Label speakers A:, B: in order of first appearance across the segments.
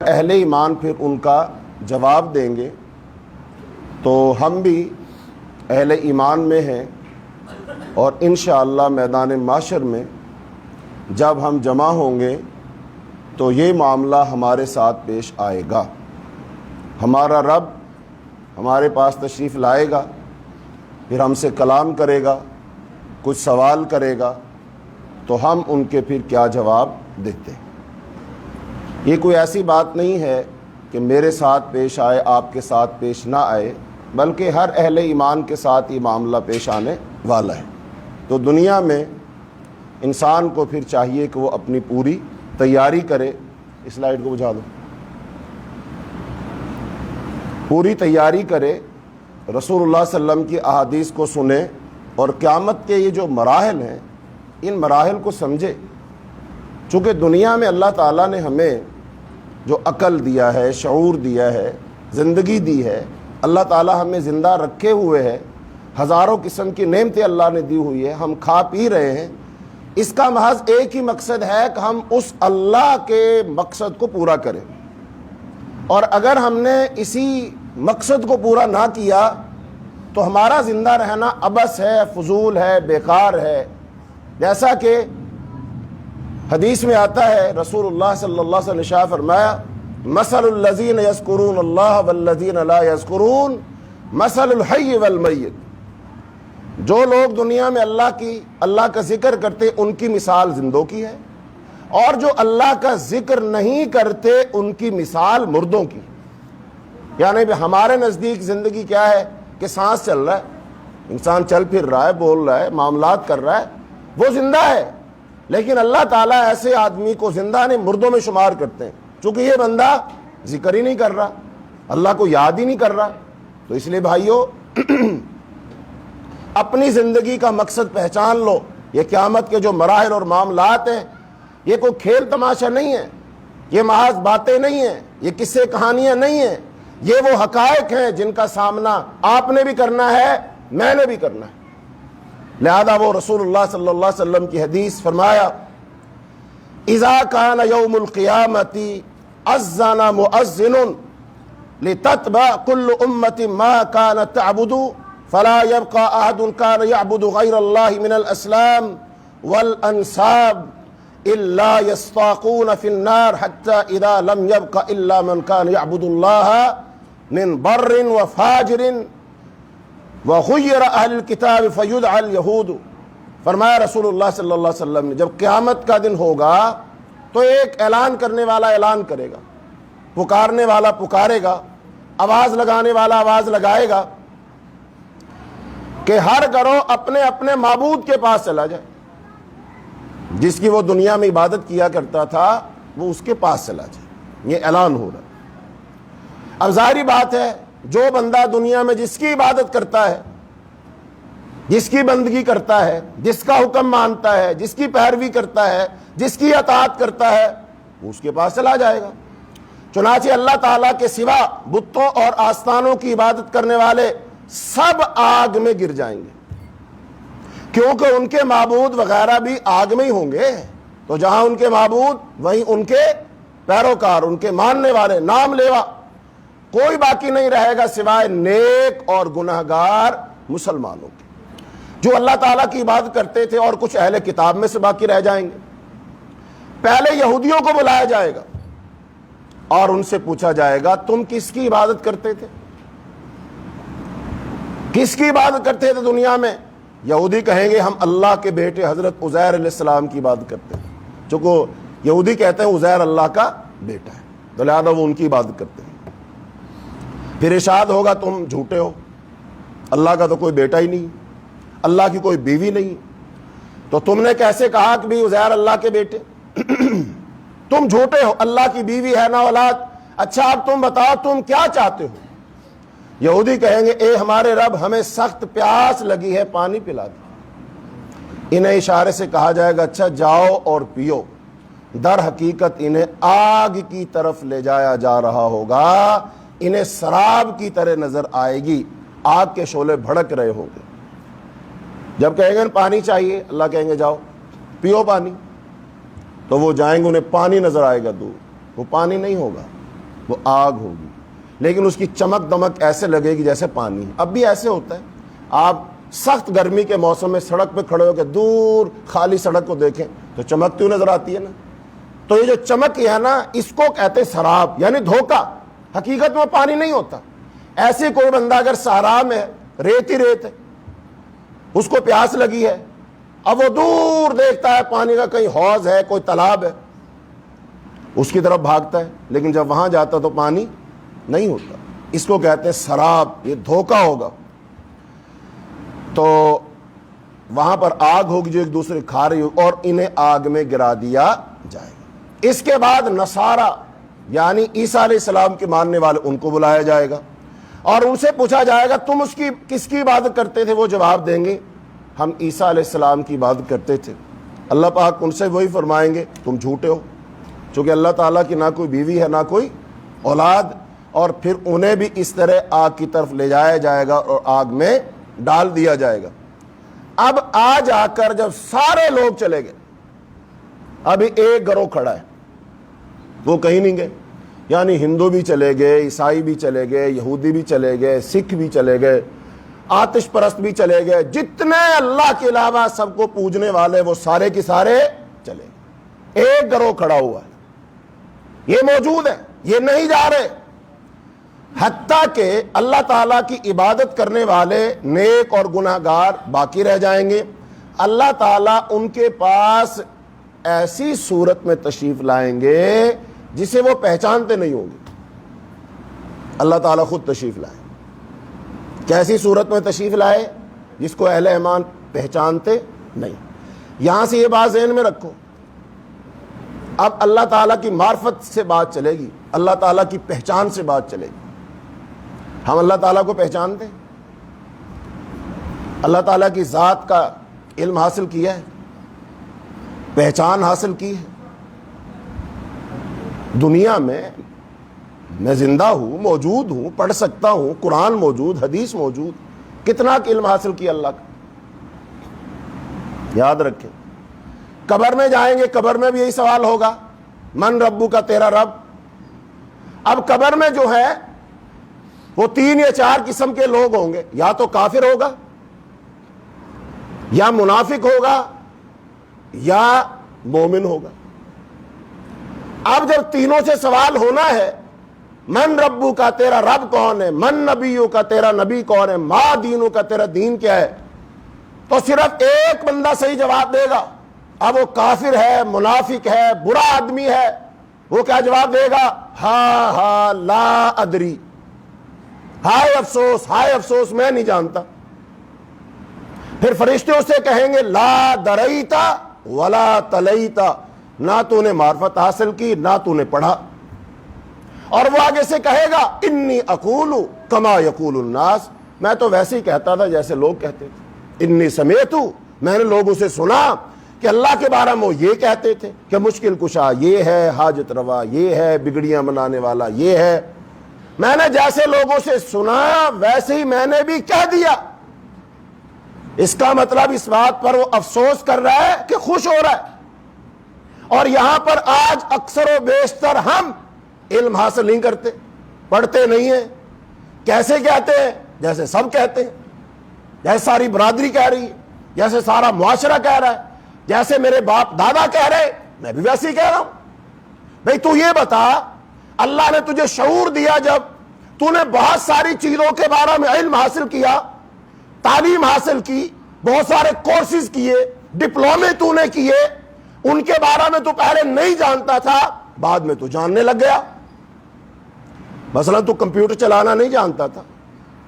A: اہل ایمان پھر ان کا جواب دیں گے، تو ہم بھی اہل ایمان میں ہیں، اور انشاءاللہ میدان معاشر میں جب ہم جمع ہوں گے تو یہ معاملہ ہمارے ساتھ پیش آئے گا۔ ہمارا رب ہمارے پاس تشریف لائے گا، پھر ہم سے کلام کرے گا، کچھ سوال کرے گا، تو ہم ان کے پھر کیا جواب دیتے ہیں۔ یہ کوئی ایسی بات نہیں ہے کہ میرے ساتھ پیش آئے آپ کے ساتھ پیش نہ آئے، بلکہ ہر اہل ایمان کے ساتھ یہ معاملہ پیش آنے والا ہے۔ تو دنیا میں انسان کو پھر چاہیے کہ وہ اپنی پوری تیاری کرے۔ اس لائٹ کو بجھا دو۔ پوری تیاری کرے، رسول اللہ صلی اللہ علیہ وسلم کی احادیث کو سنے، اور قیامت کے یہ جو مراحل ہیں ان مراحل کو سمجھے۔ چونکہ دنیا میں اللہ تعالیٰ نے ہمیں جو عقل دیا ہے، شعور دیا ہے، زندگی دی ہے، اللہ تعالیٰ ہمیں زندہ رکھے ہوئے ہے، ہزاروں قسم کی نعمتیں اللہ نے دی ہوئی ہے، ہم کھا پی رہے ہیں۔ اس کا محض ایک ہی مقصد ہے کہ ہم اس اللہ کے مقصد کو پورا کریں، اور اگر ہم نے اسی مقصد کو پورا نہ کیا تو ہمارا زندہ رہنا عبث ہے، فضول ہے، بیکار ہے۔ جیسا کہ حدیث میں آتا ہے، رسول اللہ صلی اللہ علیہ وسلم نے ارشاد فرمایا، مثل الذین یذکرون اللہ والذین لا یذکرون مثل الحی والمیت۔ جو لوگ دنیا میں اللہ کا ذکر کرتے ان کی مثال زندوں کی ہے، اور جو اللہ کا ذکر نہیں کرتے ان کی مثال مردوں کی۔ یعنی ہمارے نزدیک زندگی کیا ہے کہ سانس چل رہا ہے، انسان چل پھر رہا ہے، بول رہا ہے، معاملات کر رہا ہے، وہ زندہ ہے، لیکن اللہ تعالیٰ ایسے آدمی کو زندہ نہیں مردوں میں شمار کرتے ہیں، چونکہ یہ بندہ ذکر ہی نہیں کر رہا، اللہ کو یاد ہی نہیں کر رہا۔ تو اس لیے بھائیو اپنی زندگی کا مقصد پہچان لو۔ یہ قیامت کے جو مراحل اور معاملات ہیں یہ کوئی کھیل تماشا نہیں ہے، یہ محض باتیں نہیں ہیں، یہ قصے کہانیاں نہیں ہیں، یہ وہ حقائق ہیں جن کا سامنا آپ نے بھی کرنا ہے، میں نے بھی کرنا ہے۔ لہذا وہ رسول اللہ صلی اللہ علیہ وسلم کی حدیث فرمایا، اذا کان یوم القیامت اذن مؤذن لتتبع كل امت ما كانت تعبد فلا يبقى احد كان يعبد غير الله من الاسلام والانساب الا يستاقون في النار حتى اذا لم يبق الا من كان يعبد الله من بر وفاجر وغیر اہل الکتاب فیدعى اليہود۔ فرمایا رسول اللہ صلی اللہ علیہ وسلم نے، جب قیامت کا دن ہوگا تو ایک اعلان کرنے والا اعلان کرے گا، پکارنے والا پکارے گا، آواز لگانے والا آواز لگائے گا کہ ہر گروہ اپنے اپنے معبود کے پاس چلا جائے، جس کی وہ دنیا میں عبادت کیا کرتا تھا وہ اس کے پاس چلا جائے۔ یہ اعلان ہو رہا ہے۔ اب ظاہری بات ہے، جو بندہ دنیا میں جس کی عبادت کرتا ہے، جس کی بندگی کرتا ہے، جس کا حکم مانتا ہے، جس کی پیروی کرتا ہے، جس کی اطاعت کرتا ہے، وہ اس کے پاس چلا جائے گا۔ چنانچہ اللہ تعالیٰ کے سوا بتوں اور آستانوں کی عبادت کرنے والے سب آگ میں گر جائیں گے، کیونکہ ان کے معبود وغیرہ بھی آگ میں ہی ہوں گے۔ تو جہاں ان کے معبود وہیں ان کے پیروکار، ان کے ماننے والے، نام لیوا کوئی باقی نہیں رہے گا سوائے نیک اور گناہگار مسلمانوں کے، جو اللہ تعالیٰ کی عبادت کرتے تھے، اور کچھ اہل کتاب میں سے باقی رہ جائیں گے۔ پہلے یہودیوں کو بلایا جائے گا اور ان سے پوچھا جائے گا تم کس کی عبادت کرتے تھے، کس کی عبادت کرتے تھے دنیا میں؟ یہودی کہیں گے ہم اللہ کے بیٹے حضرت عزیر علیہ السلام کی عبادت کرتے ہیں، چونکہ یہودی کہتے ہیں عزیر اللہ کا بیٹا ہے، تو لہذا وہ ان کی عبادت کرتے ہیں۔ پھر ارشاد ہوگا تم جھوٹے ہو، اللہ کا تو کوئی بیٹا ہی نہیں، اللہ کی کوئی بیوی نہیں، تو تم نے کیسے کہا کہ بھی عزیر اللہ کے بیٹے؟ تم جھوٹے ہو، اللہ کی بیوی ہے نہ اولاد۔ اچھا اب تم بتاؤ تم کیا چاہتے ہو؟ یہودی کہیں گے اے ہمارے رب ہمیں سخت پیاس لگی ہے، پانی پلا دو۔ انہیں اشارے سے کہا جائے گا اچھا جاؤ اور پیو۔ در حقیقت انہیں آگ کی طرف لے جایا جا رہا ہوگا، انہیں سراب کی طرح نظر آئے گی، آگ کے شعلے بھڑک رہے ہوں گے۔ جب کہیں گے پانی چاہیے، اللہ کہیں گے جاؤ پیو پانی، تو وہ جائیں گے، انہیں پانی نظر آئے گا دور، وہ پانی نہیں ہوگا، وہ آگ ہوگی، لیکن اس کی چمک دمک ایسے لگے گی جیسے پانی ہے۔ اب بھی ایسے ہوتا ہے، آپ سخت گرمی کے موسم میں سڑک پہ کھڑے ہو کے دور خالی سڑک کو دیکھیں تو چمکتی ہوئی نظر آتی ہے نا۔ تو یہ جو چمک ہے نا، اس کو کہتے ہیں سراب، یعنی دھوکہ۔ حقیقت میں پانی نہیں ہوتا۔ ایسے کوئی بندہ اگر صحرا میں ہے، ریت ہی ریت ہے، اس کو پیاس لگی ہے، اب وہ دور دیکھتا ہے پانی کا کہیں حوض ہے، کوئی تالاب ہے، اس کی طرف بھاگتا ہے، لیکن جب وہاں جاتا تو پانی نہیں ہوتا۔ اس کو کہتے ہیں سراب، یہ دھوکہ ہوگا۔ تو وہاں پر آگ ہوگی جو ایک دوسرے کھا رہی ہوگی، اور انہیں آگ میں گرا دیا جائے گا۔ اس کے بعد نصارہ یعنی عیسیٰ علیہ السلام کے ماننے والے، ان کو بلایا جائے گا اور ان سے پوچھا جائے گا تم اس کی کس کی عبادت کرتے تھے؟ وہ جواب دیں گے ہم عیسیٰ علیہ السلام کی عبادت کرتے تھے۔ اللہ پاک ان سے وہی فرمائیں گے تم جھوٹے ہو، چونکہ اللہ تعالیٰ کی نہ کوئی بیوی ہے نہ کوئی اولاد، اور پھر انہیں بھی اس طرح آگ کی طرف لے جایا جائے گا اور آگ میں ڈال دیا جائے گا۔ اب آج آ کر جب سارے لوگ چلے گئے، ابھی ایک گروہ کھڑا ہے، وہ کہیں نہیں گئے، یعنی ہندو بھی چلے گئے، عیسائی بھی چلے گئے، یہودی بھی چلے گئے، سکھ بھی چلے گئے، آتش پرست بھی چلے گئے، جتنے اللہ کے علاوہ سب کو پوجنے والے وہ سارے کے سارے چلے گئے۔ ایک گروہ کھڑا ہوا ہے، یہ موجود ہے، یہ نہیں جا رہے، حتیٰ کہ اللہ تعالیٰ کی عبادت کرنے والے نیک اور گناہگار باقی رہ جائیں گے۔ اللہ تعالیٰ ان کے پاس ایسی صورت میں تشریف لائیں گے جسے وہ پہچانتے نہیں ہوں گے۔ اللہ تعالیٰ خود تشریف لائے، کیسی صورت میں تشریف لائے جس کو اہل ایمان پہچانتے نہیں۔ یہاں سے یہ بات ذہن میں رکھو، اب اللہ تعالیٰ کی معرفت سے بات چلے گی، اللہ تعالیٰ کی پہچان سے بات چلے گی۔ ہم اللہ تعالیٰ کو پہچانتے ہیں، اللہ تعالیٰ کی ذات کا علم حاصل کیا ہے، پہچان حاصل کی ہے۔ دنیا میں زندہ ہوں، موجود ہوں، پڑھ سکتا ہوں، قرآن موجود، حدیث موجود، کتنا علم حاصل کیا اللہ کا، یاد رکھیں۔ قبر میں جائیں گے، قبر میں بھی یہی سوال ہوگا، من ربو کا تیرا رب۔ اب قبر میں جو ہے وہ 3 یا 4 قسم کے لوگ ہوں گے، یا تو کافر ہوگا، یا منافق ہوگا، یا مومن ہوگا۔ اب جب تینوں سے سوال ہونا ہے، من ربو کا تیرا رب کون ہے، من نبیوں کا تیرا نبی کون ہے، ما دینوں کا تیرا دین کیا ہے، تو صرف ایک بندہ صحیح جواب دے گا۔ اب وہ کافر ہے، منافق ہے، برا آدمی ہے، وہ کیا جواب دے گا؟ ہاں ہاں لا ادری، ہائے افسوس، ہائے افسوس، میں نہیں جانتا۔ پھر فرشتے اسے کہیں گے لا دریتا ولا تلیتا، نہ تو نے معرفت حاصل کی نہ تو نے پڑھا۔ اور وہ آگے سے کہے گا انی اقول کما یقول الناس، میں تو ویسے ہی کہتا تھا جیسے لوگ کہتے تھے۔ انی سمیت، میں نے لوگوں سے سنا کہ اللہ کے بارے میں وہ یہ کہتے تھے کہ مشکل کشا یہ ہے، حاجت روا یہ ہے، بگڑیاں بنانے والا یہ ہے۔ میں نے جیسے لوگوں سے سنا ویسے ہی میں نے بھی کہہ دیا۔ اس کا مطلب اس بات پر وہ افسوس کر رہا ہے کہ خوش ہو رہا ہے۔ اور یہاں پر آج اکثر و بیشتر ہم علم حاصل نہیں کرتے، پڑھتے نہیں ہیں۔ کیسے کہتے ہیں؟ جیسے سب کہتے ہیں، جیسے ساری برادری کہہ رہی ہے، جیسے سارا معاشرہ کہہ رہا ہے، جیسے میرے باپ دادا کہہ رہے، میں بھی ویسے ہی کہہ رہا ہوں۔ بھئی تو یہ بتا، اللہ نے تجھے شعور دیا، جب تو نے بہت ساری چیزوں کے بارے میں علم حاصل کیا، تعلیم حاصل کی، بہت سارے کورسز کیے، ڈپلومے تو نے کیے، ان کے بارے میں تو پہلے نہیں جانتا تھا، بعد میں تو جاننے لگ گیا۔ مثلا تو کمپیوٹر چلانا نہیں جانتا تھا،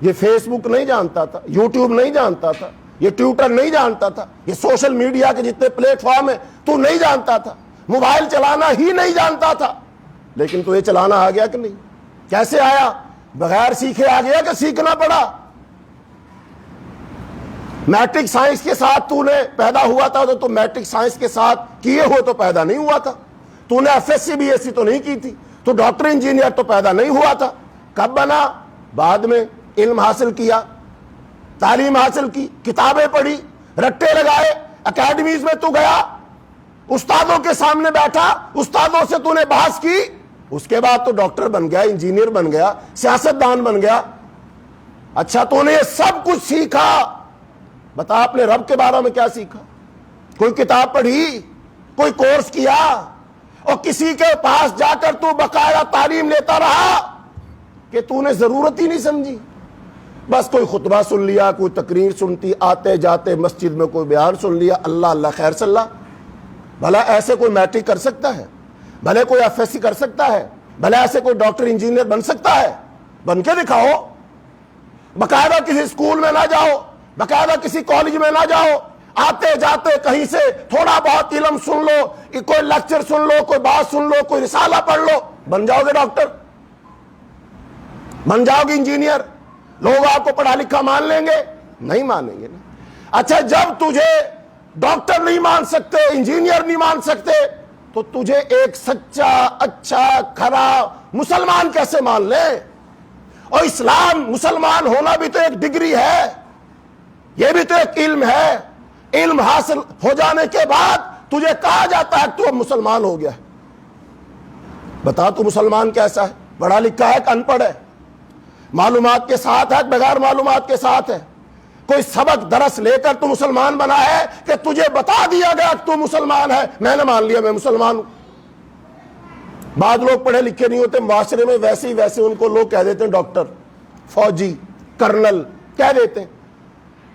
A: یہ فیس بک نہیں جانتا تھا، یوٹیوب نہیں جانتا تھا، یہ ٹویٹر نہیں جانتا تھا، یہ سوشل میڈیا کے جتنے پلیٹ فارم ہیں تو نہیں جانتا تھا، موبائل چلانا ہی نہیں جانتا تھا، لیکن تو یہ چلانا آ گیا کہ نہیں؟ کیسے آیا؟ بغیر سیکھے آ گیا کہ سیکھنا پڑا؟ میٹرک سائنس کے ساتھ تو نے پیدا ہوا تھا تو میٹرک سائنس کے ساتھ کیے ہوئے تو پیدا نہیں ہوا تھا۔ تو نے F S C B S C تو نہیں کی تھی، تو ڈاکٹر انجینئر تو پیدا نہیں ہوا تھا۔ کب بنا؟ بعد میں علم حاصل کیا، تعلیم حاصل کی، کتابیں پڑھی، رٹے لگائے، اکیڈمیز میں تو گیا، استادوں کے سامنے بیٹھا، استادوں سے تو نے بحث کی، اس کے بعد تو ڈاکٹر بن گیا, انجینئر بن گیا, سیاستدان بن گیا. اچھا تو نے یہ سب کچھ سیکھا, بتا اپنے رب کے بارے میں کیا سیکھا؟ کوئی کتاب پڑھی, کوئی کورس کیا, اور کسی کے پاس جا کر تو باقاعدہ تعلیم لیتا رہا کہ تو نے ضرورت ہی نہیں سمجھی؟ بس کوئی خطبہ سن لیا, کوئی تقریر سنتی, آتے جاتے مسجد میں کوئی بیان سن لیا, اللہ اللہ خیر صلی اللہ. بھلا ایسے کوئی میٹرک کر سکتا ہے؟ بھلے کوئی ایف ایس سی کر سکتا ہے؟ بھلے ایسے کوئی ڈاکٹر انجینئر بن سکتا ہے؟ بن کے دکھاؤ. باقاعدہ کسی اسکول میں نہ جاؤ, باقاعدہ کسی کالج میں نہ جاؤ, آتے جاتے کہیں سے تھوڑا بہت علم سن لو, کوئی لیکچر سن لو, کوئی بات سن لو, کوئی رسالہ پڑھ لو, بن جاؤ گے ڈاکٹر, بن جاؤ گے انجینئر. لوگ آپ کو پڑھا لکھا مان لیں گے؟ نہیں مانیں گے نا. اچھا جب تجھے ڈاکٹر نہیں مان سکتے, انجینئر نہیں مان سکتے, تو تجھے ایک سچا اچھا کھرا مسلمان کیسے مان لے؟ اور اسلام, مسلمان ہونا بھی تو ایک ڈگری ہے, یہ بھی تو ایک علم ہے. علم حاصل ہو جانے کے بعد تجھے کہا جاتا ہے تو اب مسلمان ہو گیا. بتا تو مسلمان کیسا ہے؟ پڑھا لکھا ہے کہ ان پڑھ ہے؟ معلومات کے ساتھ ہے بغیر معلومات کے ساتھ ہے؟ کوئی سبق درس لے کر تو مسلمان بنا ہے کہ تجھے بتا دیا گیا کہ تو مسلمان ہے, میں نے مان لیا میں مسلمان ہوں؟ بعض لوگ پڑھے لکھے نہیں ہوتے, معاشرے میں ویسے ہی ویسے ان کو لوگ کہہ دیتے ہیں ڈاکٹر, فوجی, کرنل کہہ دیتے ہیں.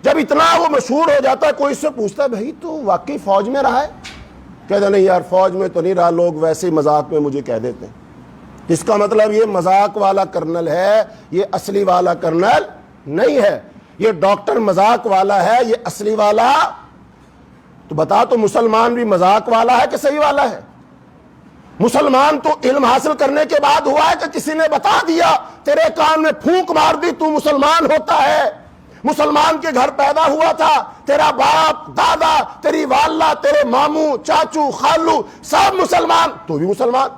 A: جب اتنا وہ مشہور ہو جاتا ہے, کوئی اس سے پوچھتا ہے بھائی تو واقعی فوج میں رہا ہے؟ کہتا نہیں یار فوج میں تو نہیں رہا, لوگ ویسے ہی مذاق میں مجھے کہہ دیتے ہیں. اس کا مطلب یہ مذاق والا کرنل ہے, یہ اصلی والا کرنل نہیں ہے. یہ ڈاکٹر مذاق والا ہے, یہ اصلی والا. تو بتا تو مسلمان بھی مذاق والا ہے کہ صحیح والا ہے؟ مسلمان تو علم حاصل کرنے کے بعد ہوا ہے کہ کسی نے بتا دیا, تیرے کان میں پھونک مار دی, تو مسلمان ہوتا ہے. مسلمان کے گھر پیدا ہوا تھا, تیرا باپ دادا, تیری والدہ, تیرے ماموں چاچو خالو سب مسلمان, تو بھی مسلمان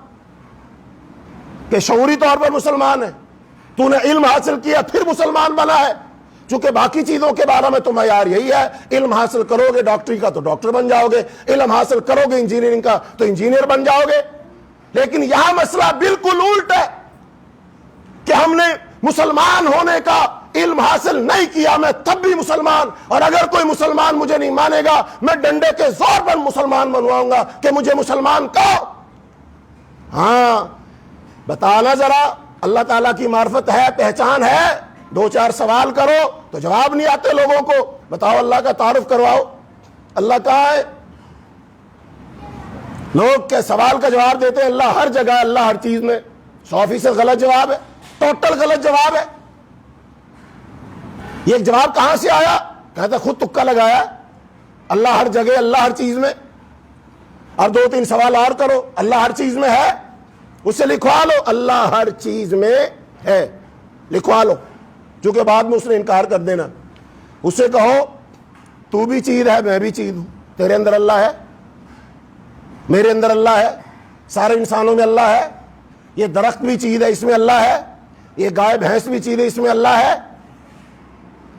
A: کہ شعوری طور پر مسلمان ہے. تو نے علم حاصل کیا پھر مسلمان بنا ہے. چونکہ باقی چیزوں کے بارے میں تو معیار یہی ہے, علم حاصل کرو گے ڈاکٹری کا تو ڈاکٹر بن جاؤ گے, علم حاصل کرو گے انجینئرنگ کا تو انجینئر بن جاؤ گے. لیکن یہاں مسئلہ بالکل الٹ ہے کہ ہم نے مسلمان ہونے کا علم حاصل نہیں کیا, میں تب بھی مسلمان, اور اگر کوئی مسلمان مجھے نہیں مانے گا میں ڈنڈے کے زور پر مسلمان بنواؤں گا کہ مجھے مسلمان کہو. ہاں بتانا ذرا, اللہ تعالیٰ کی معرفت ہے, پہچان ہے, دو چار سوال کرو تو جواب نہیں آتے لوگوں کو. بتاؤ اللہ کا تعارف کرواؤ, اللہ کہاں ہے؟ لوگ کے سوال کا جواب دیتے ہیں اللہ ہر جگہ, اللہ ہر چیز میں. 100% غلط جواب ہے, ٹوٹل غلط جواب ہے. یہ جواب کہاں سے آیا؟ کہتا خود تکا لگایا, اللہ ہر جگہ, اللہ ہر چیز میں. اور 2-3 سوال اور کرو, اللہ ہر چیز میں ہے, اس سے لکھوا لو اللہ ہر چیز میں ہے, لکھوا لو. چونکہ بعد میں اس نے انکار کر دینا. اس سے کہو تو بھی چیز ہے, میں بھی چیز ہوں, تیرے اندر اللہ ہے, میرے اندر اللہ ہے, سارے انسانوں میں اللہ ہے, یہ درخت بھی چیز ہے اس میں اللہ ہے, یہ گائے بھینس بھی چیز ہے اس میں اللہ ہے.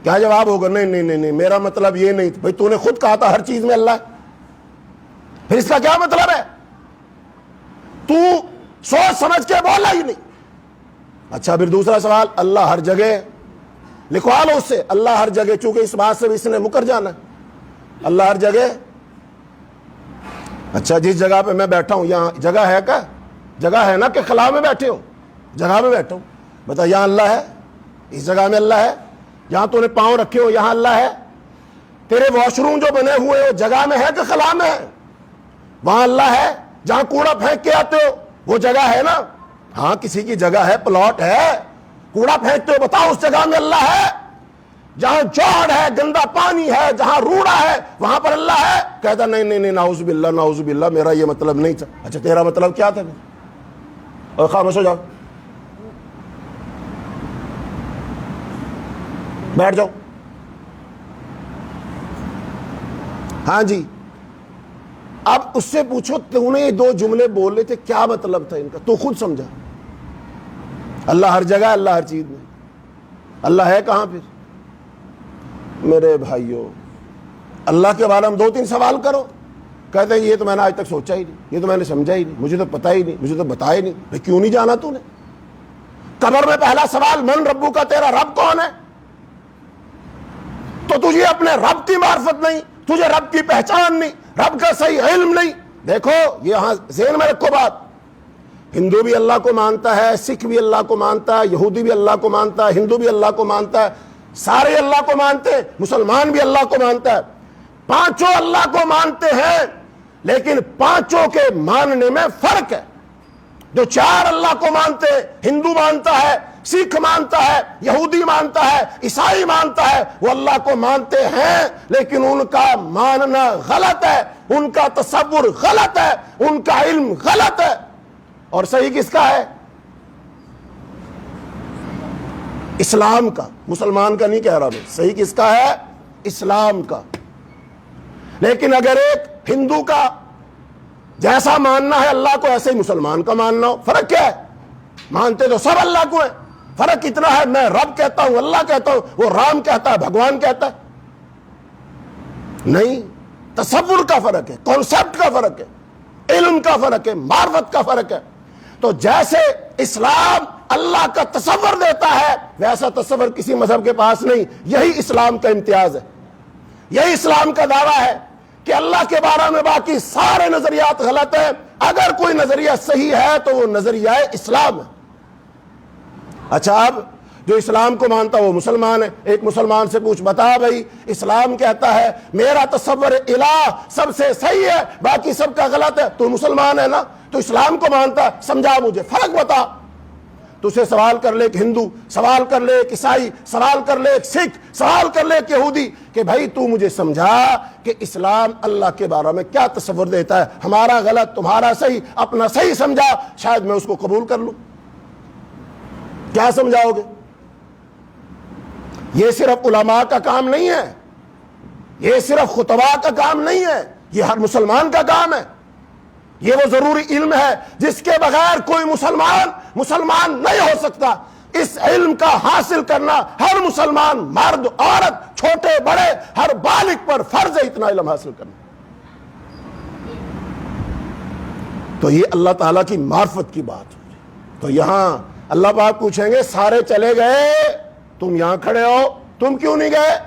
A: کیا جواب ہوگا؟ نہیں نہیں نہیں نہیں, میرا مطلب یہ نہیں. بھائی تو نے خود کہا تھا ہر چیز میں اللہ ہے, پھر اس کا کیا مطلب ہے؟ تو سوچ سمجھ کے بولا ہی نہیں. اچھا پھر دوسرا سوال, اللہ ہر جگہ, لکھوا لو اس سے اللہ ہر جگہ, چونکہ اس بات سے بھی اس نے مکر جانا ہے. اللہ ہر جگہ. اچھا جس جگہ پہ میں بیٹھا ہوں یہاں جگہ ہے کیا؟ جگہ ہے نا کہ خلا میں بیٹھے ہو؟ جگہ میں بیٹھا ہوں, بتا یہاں اللہ ہے, اس جگہ میں اللہ ہے, جہاں تو نے پاؤں رکھے ہو یہاں اللہ ہے, تیرے واش روم جو بنے ہوئے ہو جگہ میں ہے کہ خلا میں ہے؟ وہاں اللہ ہے. جہاں کوڑا پھینک کے آتے ہو وہ جگہ ہے نا؟ ہاں کسی کی جگہ ہے, پلاٹ ہے, کوڑا پھینکتے ہو, بتاؤ اس جگہ میں اللہ ہے؟ جہاں جوڑ ہے, گندا پانی ہے, جہاں روڑا ہے, وہاں پر اللہ ہے؟ کہتا نہیں نہیں نہیں, نعوذ باللہ نعوذ باللہ, میرا یہ مطلب نہیں تھا. اچھا تیرا مطلب کیا تھا؟ اور خاموش ہو جاؤ, بیٹھ جاؤ. ہاں جی, اب اس سے پوچھو تو نے یہ 2 جملے بول رہے تھے کیا مطلب تھا ان کا, تو خود سمجھا. اللہ ہر جگہ, اللہ ہر چیز میں, اللہ ہے کہاں پھر؟ میرے بھائیوں اللہ کے بارے میں 2-3 سوال کرو. کہتے ہیں یہ تو میں نے آج تک سوچا ہی نہیں، یہ تو میں نے سمجھا ہی نہیں، مجھے تو پتا ہی نہیں، مجھے تو بتایا ہی نہیں۔ بھائی کیوں نہیں جانا تو نے؟ قبر میں پہلا سوال من ربو کا، تیرا رب کون ہے؟ تو تجھے اپنے رب کی معرفت نہیں، تجھے رب کی پہچان نہیں، رب کا صحیح علم نہیں۔ دیکھو یہاں ذہن میں رکھو بات، ہندو بھی اللہ کو مانتا ہے، سکھ بھی اللہ کو مانتا ہے، یہودی بھی اللہ کو مانتا ہے، ہندو بھی اللہ کو مانتا ہے، سارے اللہ کو مانتے ہیں، مسلمان بھی اللہ کو مانتا ہے، پانچوں اللہ کو مانتے ہیں، لیکن پانچوں کے ماننے میں فرق ہے۔ جو چار اللہ کو مانتے، ہندو مانتا ہے، سکھ مانتا ہے، یہودی مانتا ہے، عیسائی مانتا ہے، وہ اللہ کو مانتے ہیں، لیکن ان کا ماننا غلط ہے، ان کا تصور غلط ہے، ان کا علم غلط ہے۔ اور صحیح کس کا ہے؟ اسلام کا، مسلمان کا نہیں کہہ رہا میں، صحیح کس کا ہے؟ اسلام کا۔ لیکن اگر ایک ہندو کا جیسا ماننا ہے اللہ کو ایسے ہی مسلمان کا ماننا ہو، فرق کیا ہے؟ مانتے تو سب اللہ کو ہے، فرق اتنا ہے میں رب کہتا ہوں، اللہ کہتا ہوں، وہ رام کہتا ہے، بھگوان کہتا ہے۔ نہیں، تصور کا فرق ہے، کانسیپٹ کا فرق ہے، علم کا فرق ہے، معرفت کا فرق ہے۔ تو جیسے اسلام اللہ کا تصور دیتا ہے ویسا تصور کسی مذہب کے پاس نہیں۔ یہی اسلام کا امتیاز ہے، یہی اسلام کا دعویٰ ہے کہ اللہ کے بارے میں باقی سارے نظریات غلط ہیں، اگر کوئی نظریہ صحیح ہے تو وہ نظریہ اسلام ہے۔ اچھا، اب جو اسلام کو مانتا وہ مسلمان ہے، ایک مسلمان سے پوچھ، بتا بھائی اسلام کہتا ہے میرا تصور الہ سب سے صحیح ہے باقی سب کا غلط ہے، تو مسلمان ہے نا، تو اسلام کو مانتا ہے، سمجھا مجھے، فرق بتا۔ تو اسے سوال کر لے ایک ہندو، سوال کر لے ایک عیسائی، سوال کر لے ایک سکھ، سوال کر لے ایک یہودی کہ بھائی تو مجھے سمجھا کہ اسلام اللہ کے بارے میں کیا تصور دیتا ہے، ہمارا غلط تمہارا صحیح، اپنا صحیح سمجھا، شاید میں اس کو قبول کر لوں۔ کیا سمجھاؤ گے؟ یہ صرف علماء کا کام نہیں ہے، یہ صرف خطباء کا کام نہیں ہے، یہ ہر مسلمان کا کام ہے۔ یہ وہ ضروری علم ہے جس کے بغیر کوئی مسلمان نہیں ہو سکتا۔ اس علم کا حاصل کرنا ہر مسلمان، مرد عورت، چھوٹے بڑے، ہر بالغ پر فرض ہے اتنا علم حاصل کرنا۔ تو یہ اللہ تعالیٰ کی معرفت کی بات ہے۔ تو یہاں اللہ پاک پوچھیں گے سارے چلے گئے، تم یہاں کھڑے ہو، تم کیوں نہیں گئے؟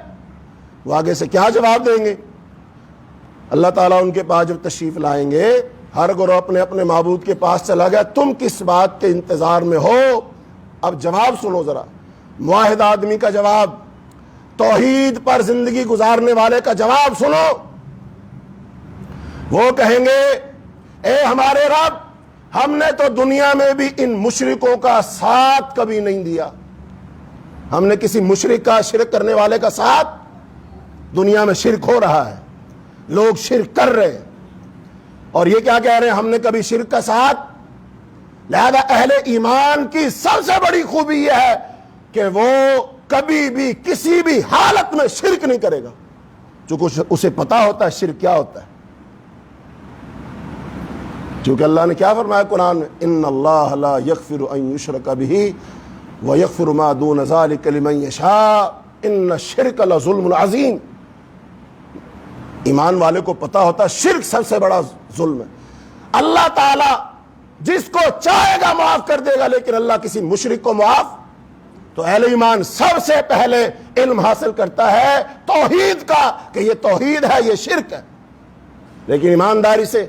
A: وہ آگے سے کیا جواب دیں گے؟ اللہ تعالیٰ ان کے پاس جب تشریف لائیں گے، ہر گروہ اپنے اپنے معبود کے پاس چلا گیا، تم کس بات کے انتظار میں ہو؟ اب جواب سنو ذرا، موحد آدمی کا جواب، توحید پر زندگی گزارنے والے کا جواب سنو۔ وہ کہیں گے اے ہمارے رب، ہم نے تو دنیا میں بھی ان مشرکوں کا ساتھ کبھی نہیں دیا، ہم نے کسی مشرک کا، شرک کرنے والے کا ساتھ، دنیا میں شرک ہو رہا ہے، لوگ شرک کر رہے ہیں، اور یہ کیا کہہ رہے ہیں، ہم نے کبھی شرک کا ساتھ۔ لہذا اہل ایمان کی سب سے بڑی خوبی یہ ہے کہ وہ کبھی بھی کسی بھی حالت میں شرک نہیں کرے گا، چونکہ اسے پتا ہوتا ہے شرک کیا ہوتا ہے۔ کیونکہ اللہ نے کیا فرمایا قرآن میں، ان اللہ لا یغفر ان یشرک بہ ویغفر ما دون ذلک لمن یشاء ان الشرک لظلم عظیم۔ ایمان والے کو پتا ہوتا ہے شرک سب سے بڑا ظلم ہے۔ اللہ تعالیٰ جس کو چاہے گا معاف کر دے گا، لیکن اللہ کسی مشرک کو معاف۔ تو اہل ایمان سب سے پہلے علم حاصل کرتا ہے توحید کا، کہ یہ توحید ہے، یہ شرک ہے۔ لیکن ایمانداری سے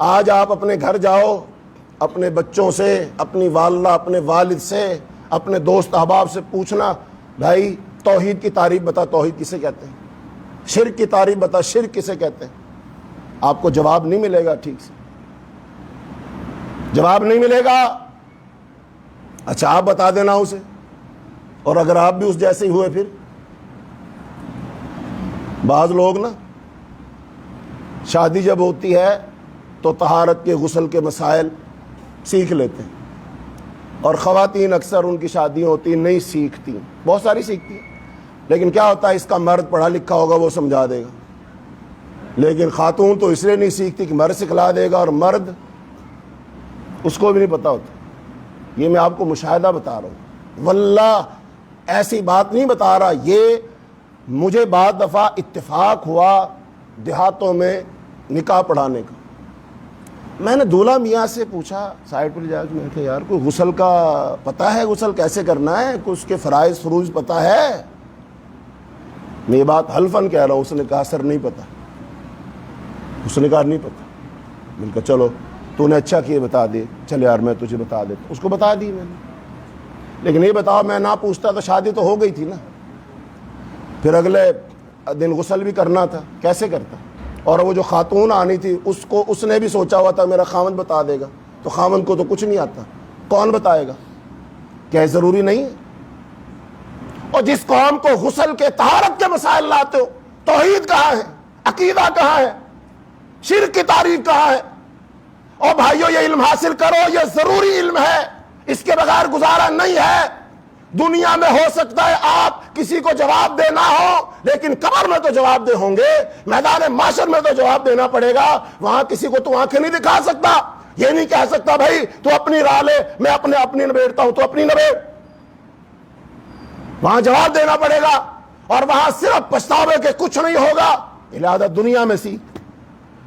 A: آج آپ اپنے گھر جاؤ، اپنے بچوں سے، اپنی والدہ، اپنے والد سے، اپنے دوست احباب سے پوچھنا، بھائی توحید کی تعریف بتا، توحید کسے کہتے ہیں؟ شرک کی تعریف بتا، شرک کسے کہتے ہیں؟ آپ کو جواب نہیں ملے گا، ٹھیک سے جواب نہیں ملے گا۔ اچھا آپ بتا دینا اسے، اور اگر آپ بھی اس جیسے ہی ہوئے، پھر بعض لوگ نا شادی جب ہوتی ہے تو طہارت کے، غسل کے مسائل سیکھ لیتے ہیں، اور خواتین اکثر ان کی شادیاں ہوتی ہیں نہیں سیکھتی، بہت ساری سیکھتی ہیں، لیکن کیا ہوتا ہے اس کا مرد پڑھا لکھا ہوگا وہ سمجھا دے گا، لیکن خاتون تو اس لیے نہیں سیکھتی کہ مرد سکھلا دے گا، اور مرد اس کو بھی نہیں پتا ہوتا۔ یہ میں آپ کو مشاہدہ بتا رہا ہوں، واللہ ایسی بات نہیں بتا رہا، یہ مجھے بعض دفعہ اتفاق ہوا دیہاتوں میں نکاح پڑھانے کا۔ میں نے دولہا میاں سے پوچھا سائڈ پر جا کے، میں نے کہا یار کوئی غسل کا پتہ ہے، غسل کیسے کرنا ہے، کوئی اس کے فرائض فروض پتہ ہے؟ میں یہ بات حلفاً کہہ رہا ہوں۔ اس نے کہا سر نہیں پتہ۔ اس نے کہا نہیں پتہ۔ میں نے کہا چلو تو نے اچھا کیا بتا دے، چل یار میں تجھے بتا دیتا۔ اس کو بتا دی میں نے، لیکن یہ بتاؤ میں نہ پوچھتا تو شادی تو ہو گئی تھی نا، پھر اگلے دن غسل بھی کرنا تھا، کیسے کرتا؟ اور وہ جو خاتون آنی تھی اس نے بھی سوچا ہوا تھا میرا خاوند بتا دے گا، تو خاوند کو تو کچھ نہیں آتا، کون بتائے گا؟ کیا ضروری نہیں ہے؟ اور جس قوم کو غسل کے طہارت کے مسائل لاتے ہو، توحید کہاں ہے، عقیدہ کہاں ہے، شرک کی تاریخ کہاں ہے؟ اور بھائیو یہ علم حاصل کرو، یہ ضروری علم ہے، اس کے بغیر گزارا نہیں ہے۔ دنیا میں ہو سکتا ہے آپ کسی کو جواب دینا ہو، لیکن قبر میں تو جواب دے ہوں گے، میدان محشر میں تو جواب دینا پڑے گا۔ وہاں کسی کو تو آنکھیں نہیں دکھا سکتا، یہ نہیں کہہ سکتا بھائی تو اپنی راہ لے، میں اپنی نبیڑتا ہوں تو اپنی نبیڑ۔ وہاں جواب دینا پڑے گا، اور وہاں صرف پچھتاوے کے کچھ نہیں ہوگا، لہذا دنیا میں سیکھ۔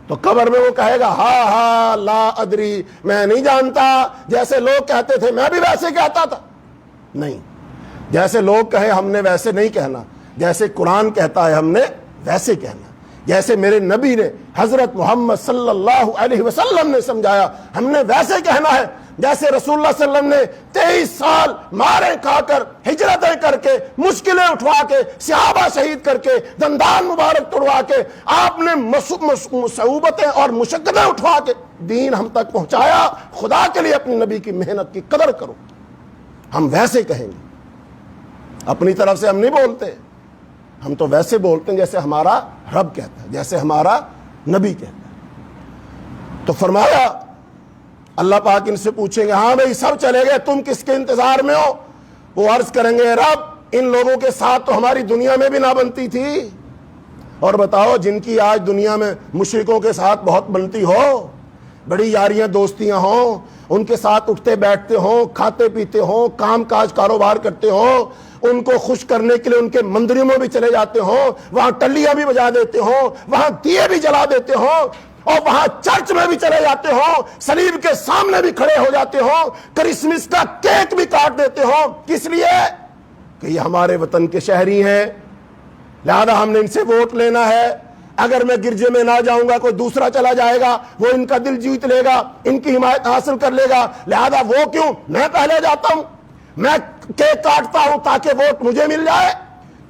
A: تو قبر میں وہ کہے گا ہاں لا ادری، میں نہیں جانتا، جیسے لوگ کہتے تھے میں بھی ویسے کہتا تھا۔ نہیں، جیسے لوگ کہیں ہم نے ویسے نہیں کہنا، جیسے قرآن کہتا ہے ہم نے ویسے کہنا، جیسے میرے نبی نے حضرت محمد صلی اللہ علیہ وسلم نے سمجھایا ہم نے ویسے کہنا ہے۔ جیسے رسول اللہ صلی اللہ علیہ وسلم نے 23 سال مارے کھا کر، ہجرتیں کر کے، مشکلیں اٹھوا کے، صحابہ شہید کر کے، دندان مبارک توڑوا کے، آپ نے صعوبتیں اور مشقتیں اٹھوا کے دین ہم تک پہنچایا۔ خدا کے لیے اپنی نبی کی محنت کی قدر کرو۔ ہم ویسے کہیں گے، اپنی طرف سے ہم نہیں بولتے، ہم تو ویسے بولتے ہیں جیسے ہمارا رب کہتا ہے، جیسے ہمارا نبی کہتا ہے۔ تو فرمایا اللہ پاک ان سے پوچھیں گے ہاں بھائی سب چلے گئے، تم کس کے انتظار میں ہو؟ وہ عرض کریں گے رب ان لوگوں کے ساتھ تو ہماری دنیا میں بھی نہ بنتی تھی، اور بتاؤ جن کی آج دنیا میں مشرکوں کے ساتھ بہت بنتی ہو، بڑی یاریاں دوستیاں ہوں، ان کے ساتھ اٹھتے بیٹھتے ہوں، کھاتے پیتے ہوں، کام کاج کاروبار کرتے ہوں، ان کو خوش کرنے کے لیے ان کے مندروں میں بھی چلے جاتے ہوں، وہاں ٹلیاں بھی بجا دیتے ہوں، وہاں دیے بھی جلا دیتے ہوں، اور وہاں چرچ میں بھی چلے جاتے ہوں، صلیب کے سامنے بھی کھڑے ہو جاتے ہوں، کرسمس کا کیک بھی کاٹ دیتے ہوں، کس لیے؟ کہ یہ ہمارے وطن کے شہری ہیں، لہذا ہم نے ان سے ووٹ لینا ہے۔ اگر میں گرجے میں نہ جاؤں گا کوئی دوسرا چلا جائے گا، وہ ان کا دل جیت لے گا، ان کی حمایت حاصل کر لے گا، لہذا وہ کیوں، میں پہلے جاتا ہوں، میں کیک کاٹتا ہوں تاکہ ووٹ مجھے مل جائے،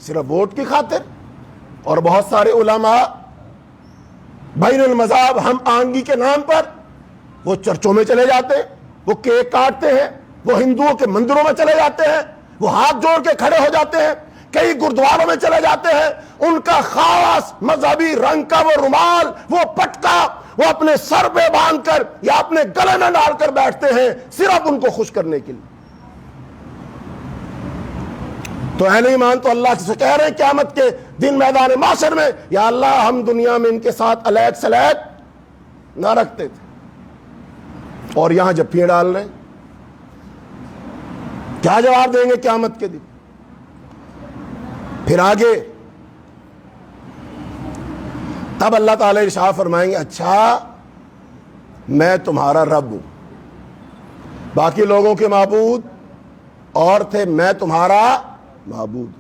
A: صرف ووٹ کی خاطر۔ اور بہت سارے علماء بین المذاہب ہم آہنگی کے نام پر وہ چرچوں میں چلے جاتے ہیں، وہ کیک کاٹتے ہیں، وہ ہندوؤں کے مندروں میں چلے جاتے ہیں، وہ ہاتھ جوڑ کے کھڑے ہو جاتے ہیں، کئی گردواروں میں چلے جاتے ہیں، ان کا خاص مذہبی رنگ کا وہ رومال، وہ پٹکا وہ اپنے سر پہ باندھ کر یا اپنے گلے میں ڈال کر بیٹھتے ہیں، صرف ان کو خوش کرنے کے لیے۔ تو اہل ایمان تو اللہ سے کہہ رہے ہیں قیامت کے دن میدان محشر میں یا اللہ ہم دنیا میں ان کے ساتھ علیحد سلیحد نہ رکھتے تھے، اور یہاں جب پھیر ڈال رہے ہیں، کیا جواب دیں گے قیامت کے دن؟ پھر آگے تب اللہ تعالی ارشاد فرمائیں گے اچھا میں تمہارا رب ہوں، باقی لوگوں کے معبود اور تھے، میں تمہارا معبود۔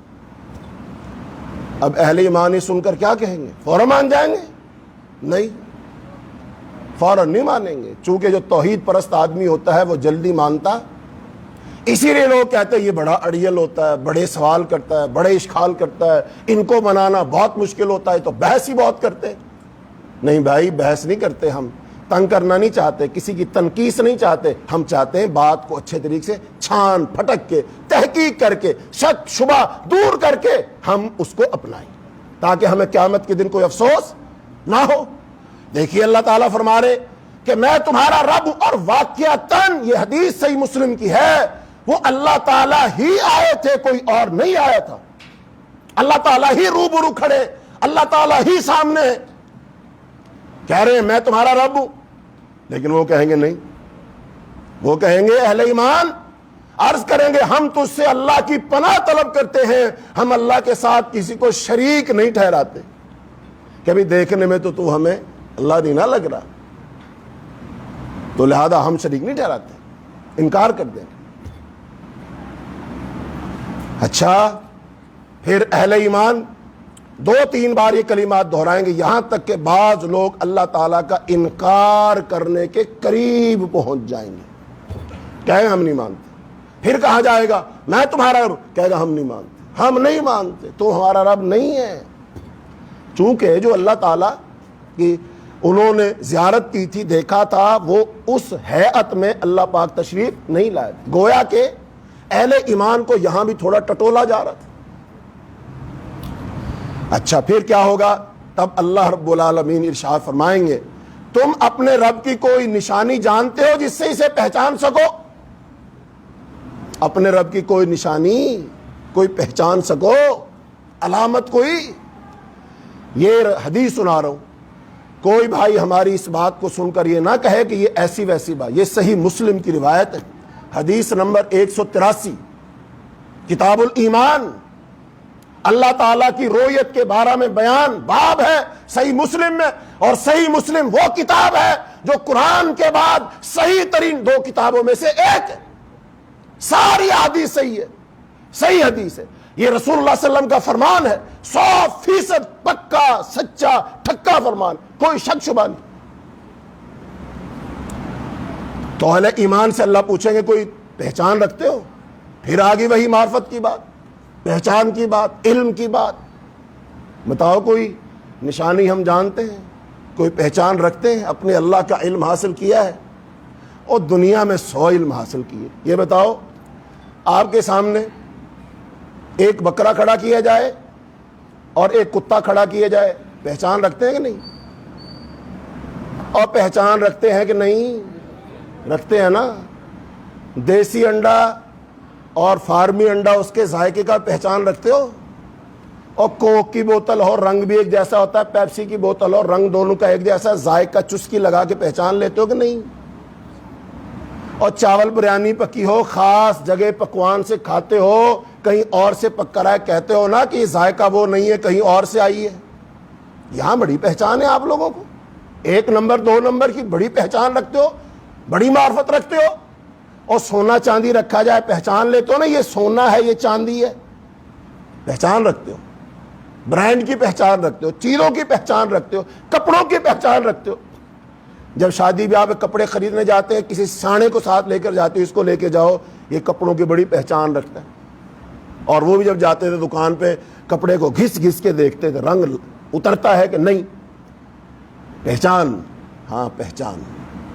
A: اب اہل ایمان سن کر کیا کہیں گے؟ فوراً مان جائیں گے؟ نہیں، فوراً نہیں مانیں گے، چونکہ جو توحید پرست آدمی ہوتا ہے وہ جلدی مانتا، اسی لیے لوگ کہتے ہیں یہ بڑا اڑیل ہوتا ہے، بڑے سوال کرتا ہے، بڑے اشکال کرتا ہے، ان کو منانا بہت مشکل ہوتا ہے، تو بحث ہی بہت کرتے ہیں۔ نہیں بھائی بحث نہیں کرتے، ہم تنگ کرنا نہیں چاہتے، کسی کی تنقیص نہیں چاہتے، ہم چاہتے ہیں بات کو اچھے طریقے سے چھان پھٹک کے تحقیق کر کے شک شبہ دور کر کے ہم اس کو اپنائیں تاکہ ہمیں قیامت کے دن کوئی افسوس نہ ہو۔ دیکھیے اللہ تعالیٰ فرما رہے کہ میں تمہارا رب ہوں، اور واقعتاً یہ حدیث صحیح مسلم کی ہے، وہ اللہ تعالیٰ ہی آئے تھے، کوئی اور نہیں آیا تھا، اللہ تعالیٰ ہی روبرو کھڑے، اللہ تعالیٰ ہی سامنے کہہ رہے ہیں میں تمہارا رب ہوں۔ لیکن وہ کہیں گے نہیں، وہ کہیں گے اہل ایمان عرض کریں گے ہم تجھ سے اللہ کی پناہ طلب کرتے ہیں، ہم اللہ کے ساتھ کسی کو شریک نہیں ٹھہراتے، کبھی دیکھنے میں تو ہمیں اللہ نہیں نہ لگ رہا، تو لہذا ہم شریک نہیں ٹھہراتے، انکار کر دیں گے۔ اچھا، پھر اہل ایمان 2-3 بار یہ کلمات دہرائیں گے، یہاں تک کہ بعض لوگ اللہ تعالیٰ کا انکار کرنے کے قریب پہنچ جائیں گے، کہیں ہم نہیں مانتے۔ پھر کہا جائے گا میں تمہارا رب، کہے گا ہم نہیں مانتے، ہم نہیں مانتے، تو ہمارا رب نہیں ہے۔ چونکہ جو اللہ تعالیٰ کی انہوں نے زیارت کی تھی، دیکھا تھا، وہ اس ہیئت میں اللہ پاک تشریف نہیں لائے، گویا کہ اہل ایمان کو یہاں بھی تھوڑا ٹٹولا جا رہا تھا۔ اچھا، پھر کیا ہوگا؟ تب اللہ رب العالمین ارشاد فرمائیں گے تم اپنے رب کی کوئی نشانی جانتے ہو جس سے اسے پہچان سکو؟ اپنے رب کی کوئی نشانی، کوئی پہچان سکو، علامت کوئی؟ یہ حدیث سنا رہا ہوں، کوئی بھائی ہماری اس بات کو سن کر یہ نہ کہے کہ یہ ایسی ویسی بات، یہ صحیح مسلم کی روایت ہے، حدیث نمبر 183، کتاب الایمان، اللہ تعالیٰ کی رؤیت کے بارے میں بیان، باب ہے صحیح مسلم میں، اور صحیح مسلم وہ کتاب ہے جو قرآن کے بعد صحیح ترین 2 کتابوں میں سے ایک ہے۔ ساری حدیث صحیح ہے، صحیح حدیث ہے، یہ رسول اللہ صلی اللہ علیہ وسلم کا فرمان ہے، 100% پکا سچا ٹھکا فرمان، کوئی شک شبہ نہیں۔ تو اہل ایمان سے اللہ پوچھیں گے کوئی پہچان رکھتے ہو؟ پھر آگے وہی معرفت کی بات، پہچان کی بات، علم کی بات، بتاؤ کوئی نشانی ہم جانتے ہیں، کوئی پہچان رکھتے ہیں، اپنے اللہ کا علم حاصل کیا ہے، اور دنیا میں 100 علم حاصل کیے۔ یہ بتاؤ آپ کے سامنے ایک بکرا کھڑا کیا جائے اور ایک کتا کھڑا کیا جائے، پہچان رکھتے ہیں کہ نہیں؟ اور پہچان رکھتے ہیں کہ نہیں؟ رکھتے ہیں نا۔ دیسی انڈا اور فارمی انڈا، اس کے ذائقے کا پہچان رکھتے ہو؟ اور کوک کی بوتل ہو، رنگ بھی ایک جیسا ہوتا ہے، پیپسی کی بوتل ہو، رنگ دونوں کا ایک جیسا، ذائقہ چسکی لگا کے پہچان لیتے ہو کہ نہیں؟ اور چاول بریانی پکی ہو، خاص جگہ پکوان سے کھاتے ہو، کہیں اور سے پک کر آئے، کہتے ہو نا کہ ذائقہ وہ نہیں ہے، کہیں اور سے آئی ہے۔ یہاں بڑی پہچان ہے آپ لوگوں کو، 1 نمبر 2 نمبر کی بڑی پہچان رکھتے ہو، بڑی معرفت رکھتے ہو۔ اور سونا چاندی رکھا جائے، پہچان لیتے ہو نا، یہ سونا ہے، یہ چاندی ہے، پہچان رکھتے ہو، برانڈ کی پہچان رکھتے ہو، چیزوں کی پہچان رکھتے ہو، کپڑوں کی پہچان رکھتے ہو۔ جب شادی بیاہ پہ کپڑے خریدنے جاتے ہیں، کسی سانے کو ساتھ لے کر جاتے ہو، اس کو لے کے جاؤ، یہ کپڑوں کی بڑی پہچان رکھتا ہے۔ اور وہ بھی جب جاتے تھے دکان پہ، کپڑے کو گھس گھس کے دیکھتے تھے، رنگ اترتا ہے کہ نہیں، پہچان، ہاں پہچان،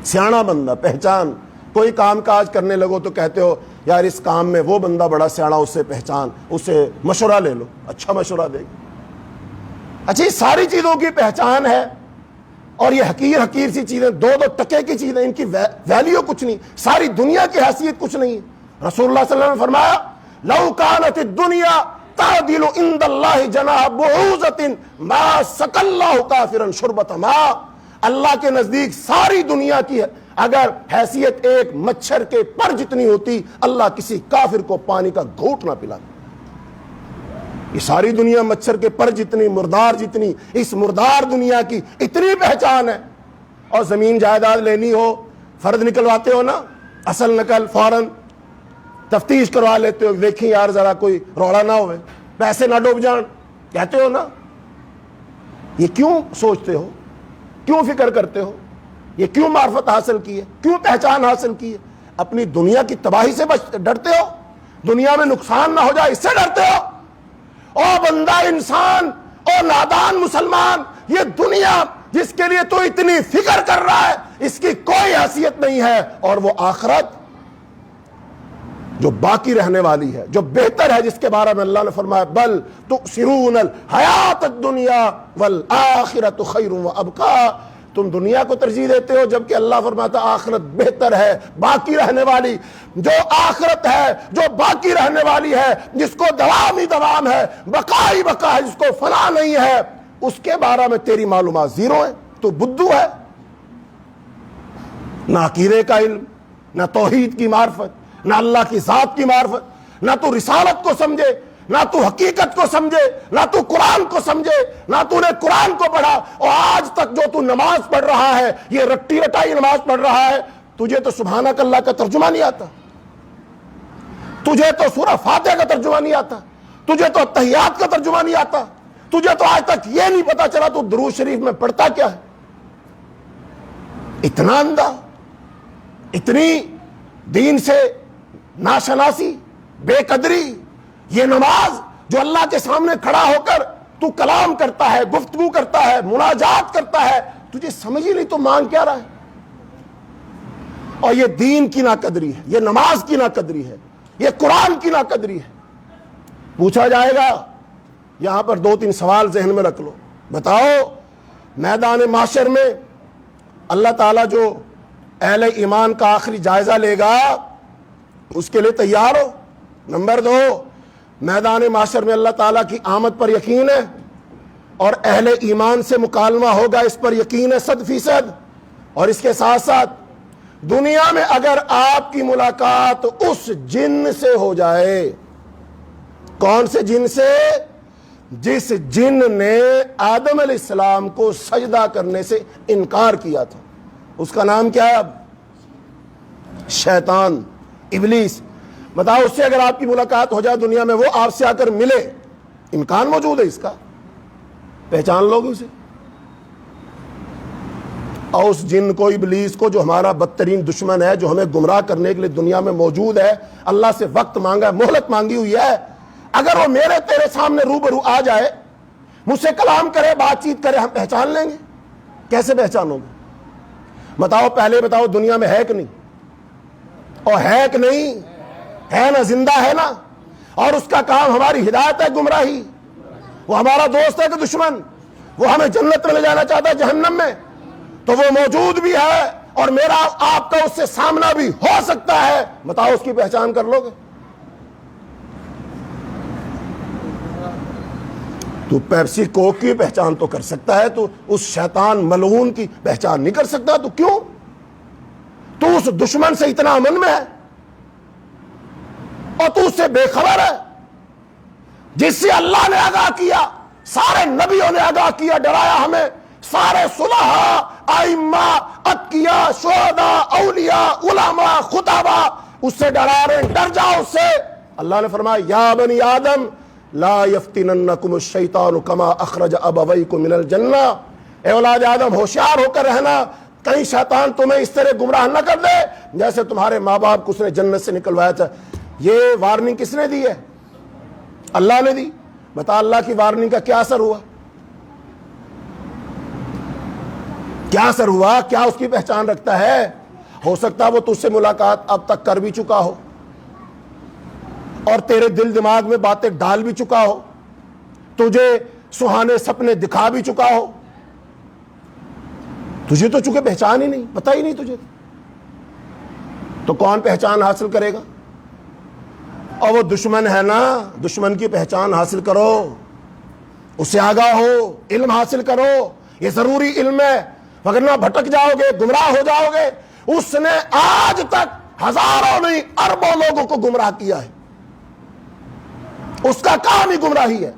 A: سیاڑا بندہ، پہچان۔ کوئی کام کاج کرنے لگو تو کہتے ہو یار اس کام میں وہ بندہ بڑا سیاڑا، اس سے پہچان، اس سے مشورہ لے لو، اچھا مشورہ دے گا۔ اچھا، یہ ساری چیزوں کی پہچان ہے، اور یہ حقیر سی چیزیں، 2 ٹکے کی چیزیں، ان کی ویلیو کچھ نہیں، ساری دنیا کی حیثیت کچھ نہیں ہے۔ رسول اللہ صلی اللہ علیہ وسلم نے فرمایا لو کانت الدنیا تعدل عند اللہ جناح بعوضۃ ما سقى اللہ کافرا شربۃ ماء، اللہ کے نزدیک ساری دنیا کی اگر حیثیت ایک مچھر کے پر جتنی ہوتی، اللہ کسی کافر کو پانی کا گھونٹ نہ پلاتا۔ یہ ساری دنیا مچھر کے پر جتنی، مردار جتنی، اس مردار دنیا کی اتنی پہچان ہے۔ اور زمین جائیداد لینی ہو، فرد نکلواتے ہو نا، اصل نقل فوراً تفتیش کروا لیتے ہو، دیکھیں یار ذرا کوئی روڑا نہ ہوئے، پیسے نہ ڈوب جان، کہتے ہو نا۔ یہ کیوں سوچتے ہو؟ کیوں فکر کرتے ہو؟ یہ کیوں معرفت حاصل کی ہے؟ کیوں پہچان حاصل کی ہے؟ اپنی دنیا کی تباہی سے ڈرتے ہو؟ دنیا میں نقصان نہ ہو جائے، اس سے ڈرتے ہو؟ او بندہ انسان، او نادان مسلمان، یہ دنیا جس کے لیے تو اتنی فکر کر رہا ہے، اس کی کوئی حیثیت نہیں ہے، اور وہ آخرت جو باقی رہنے والی ہے، جو بہتر ہے، جس کے بارے میں اللہ نے فرمایا بل تؤثرون الحیات الدنیا والآخرۃ خیر وابقیٰ، تم دنیا کو ترجیح دیتے ہو جبکہ اللہ فرماتا آخرت بہتر ہے، باقی رہنے والی۔ جو آخرت ہے، جو باقی رہنے والی ہے، جس کو دوام ہی دوام ہے، بقائی بقا ہے، جس کو فنا نہیں ہے، اس کے بارے میں تیری معلومات زیرو ہے، تو بدو ہے۔ نہ عقیدے کا علم، نہ توحید کی معرفت، نہ اللہ کی ذات کی معرفت، نہ تو رسالت کو سمجھے، نہ تو حقیقت کو سمجھے، نہ تو قرآن کو سمجھے، نہ تو نے قرآن کو پڑھا، اور آج تک جو تو نماز پڑھ رہا ہے یہ رٹی رٹائی نماز پڑھ رہا ہے، تجھے تو سبحانک اللہ کا ترجمہ نہیں آتا، تجھے تو سورہ فاتحہ کا ترجمہ نہیں آتا، تجھے تو تحیات کا ترجمہ نہیں آتا، تجھے تو آج تک یہ نہیں پتا چلا تو درود شریف میں پڑھتا کیا ہے۔ اتنا اندھا، اتنی دین سے ناشناسی، بے قدری، یہ نماز جو اللہ کے سامنے کھڑا ہو کر تو کلام کرتا ہے، گفتگو کرتا ہے، مناجات کرتا ہے، تجھے سمجھ ہی نہیں تو مانگ کیا رہا ہے۔ اور یہ دین کی ناقدری ہے، یہ نماز کی ناقدری ہے، یہ قرآن کی ناقدری ہے۔ پوچھا جائے گا، یہاں پر 2-3 سوال ذہن میں رکھ لو، بتاؤ میدان محشر میں اللہ تعالیٰ جو اہل ایمان کا آخری جائزہ لے گا اس کے لیے تیار ہو؟ نمبر 2، میدان محشر میں اللہ تعالیٰ کی آمد پر یقین ہے اور اہل ایمان سے مکالمہ ہوگا، اس پر یقین ہے 100%۔ اور اس کے ساتھ ساتھ دنیا میں اگر آپ کی ملاقات اس جن سے ہو جائے، کون سے جن سے؟ جس جن نے آدم علیہ السلام کو سجدہ کرنے سے انکار کیا تھا، اس کا نام کیا ہے؟ اب شیطان، ابلیس۔ بتاؤ اس سے اگر آپ کی ملاقات ہو جائے دنیا میں، وہ آپ سے آ کر ملے، امکان موجود ہے اس کا؟ پہچان لوگے اسے؟ اور اس جن کو، ابلیس کو، جو ہمارا بدترین دشمن ہے، جو ہمیں گمراہ کرنے کے لیے دنیا میں موجود ہے، اللہ سے وقت مانگا ہے، مہلت مانگی ہوئی ہے، اگر وہ میرے تیرے سامنے روبرو آ جائے، مجھ سے کلام کرے، بات چیت کرے، ہم پہچان لیں گے؟ کیسے پہچانو گے؟ بتاؤ، پہلے بتاؤ، دنیا میں ہے کہ نہیں؟ اور ہے کہ نہیں؟ ہے نا، زندہ ہے نا؟ اور اس کا کام ہماری ہدایت ہے، گمراہی؟ وہ ہمارا دوست ہے کہ دشمن؟ وہ ہمیں جنت میں لے جانا چاہتا ہے جہنم میں؟ تو وہ موجود بھی ہے اور میرا آپ کا اس سے سامنا بھی ہو سکتا ہے، بتاؤ اس کی پہچان کر لو گے؟ تو پیپسی کوک کی پہچان تو کر سکتا ہے، تو اس شیطان ملعون کی پہچان نہیں کر سکتا؟ تو کیوں؟ تو اس دشمن سے اتنا امن میں ہے اور تو اس سے بے خبر ہے، جس سے اللہ نے آگاہ کیا، سارے نبیوں نے آگاہ کیا، ڈرایا ہمیں، سارے صلحاء، ائمہ، اتقیاء، شہداء، اولیاء، علماء، خطباء اس سے ڈرا رہے ہیں، ڈر جاؤ اس سے۔ اللہ نے فرمایا یا بنی آدم لا یفتننکم الشیطان کما اخرج ابویکم من الجنہ، اے اولاد آدم ہوشیار ہو کر رہنا، کہیں شیطان تمہیں اس طرح گمراہ نہ کر دے جیسے تمہارے ماں باپ کو اس نے جنت سے نکلوایا تھا۔ یہ وارننگ کس نے دی ہے؟ اللہ نے دی۔ بتا اللہ کی وارننگ کا کیا اثر ہوا؟ کیا اثر ہوا؟ کیا اس کی پہچان رکھتا ہے؟ ہو سکتا ہے وہ تجھ سے ملاقات اب تک کر بھی چکا ہو اور تیرے دل دماغ میں باتیں ڈال بھی چکا ہو، تجھے سہانے سپنے دکھا بھی چکا ہو، تجھے تو چونکہ پہچان ہی نہیں، پتہ ہی نہیں تجھے، تو کون پہچان حاصل کرے گا؟ اور وہ دشمن ہے نا، دشمن کی پہچان حاصل کرو، اس سے آگاہ ہو، علم حاصل کرو، یہ ضروری علم ہے، وگرنہ بھٹک جاؤ گے، گمراہ ہو جاؤ گے۔ اس نے آج تک ہزاروں نہیں اربوں لوگوں کو گمراہ کیا ہے، اس کا کام ہی گمراہی ہے،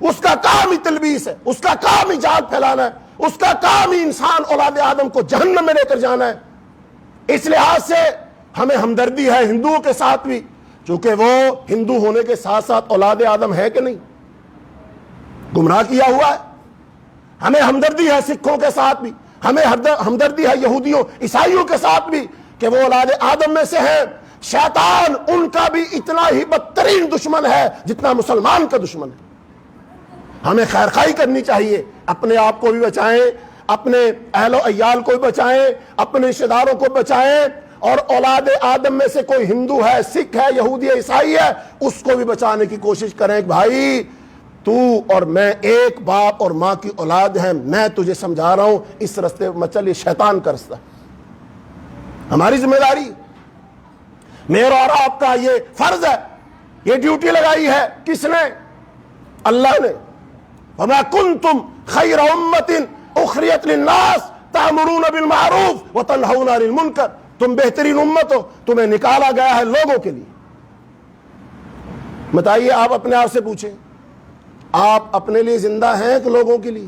A: اس کا کام ہی تلبیس ہے، اس کا کام ہی جال پھیلانا ہے، اس کا کام ہی انسان اولاد آدم کو جہنم میں لے کر جانا ہے۔ اس لحاظ سے ہمیں ہمدردی ہے ہندوؤں کے ساتھ بھی، چونکہ وہ ہندو ہونے کے ساتھ ساتھ اولاد آدم ہے کہ نہیں، گمراہ کیا ہوا ہے۔ ہمیں ہمدردی ہے سکھوں کے ساتھ بھی، ہمیں ہمدردی ہے یہودیوں عیسائیوں کے ساتھ بھی کہ وہ اولاد آدم میں سے ہیں۔ شیطان ان کا بھی اتنا ہی بدترین دشمن ہے جتنا مسلمان کا دشمن ہے۔ ہمیں خیرخواہی کرنی چاہیے، اپنے آپ کو بھی بچائیں، اپنے اہل و عیال کو بھی بچائیں، اپنے رشتہ داروں کو بچائیں، اور اولاد آدم میں سے کوئی ہندو ہے، سکھ ہے، یہودی ہے، عیسائی ہے، اس کو بھی بچانے کی کوشش کریں کہ بھائی تو اور میں ایک باپ اور ماں کی اولاد ہیں، میں تجھے سمجھا رہا ہوں اس رستے مت چل، یہ شیطان کا رستہ۔ ہماری ذمہ داری، میرا اور آپ کا یہ فرض ہے، یہ ڈیوٹی لگائی ہے کس نے؟ اللہ نے۔ وَمَا كُنْتُمْ خَيْرَ أُمَّةٍ أُخْرِجَتْ لِلنَّاسِ تَأْمُرُونَ بِالْمَعْرُوفِ وَتَنْهَوْنَ عَنِ الْمُنكَرِ، تم بہترین امت ہو، تمہیں نکالا گیا ہے لوگوں کے لیے، بتائیے، آپ اپنے آپ سے پوچھیں، آپ اپنے لیے زندہ ہیں کہ لوگوں کے لیے؟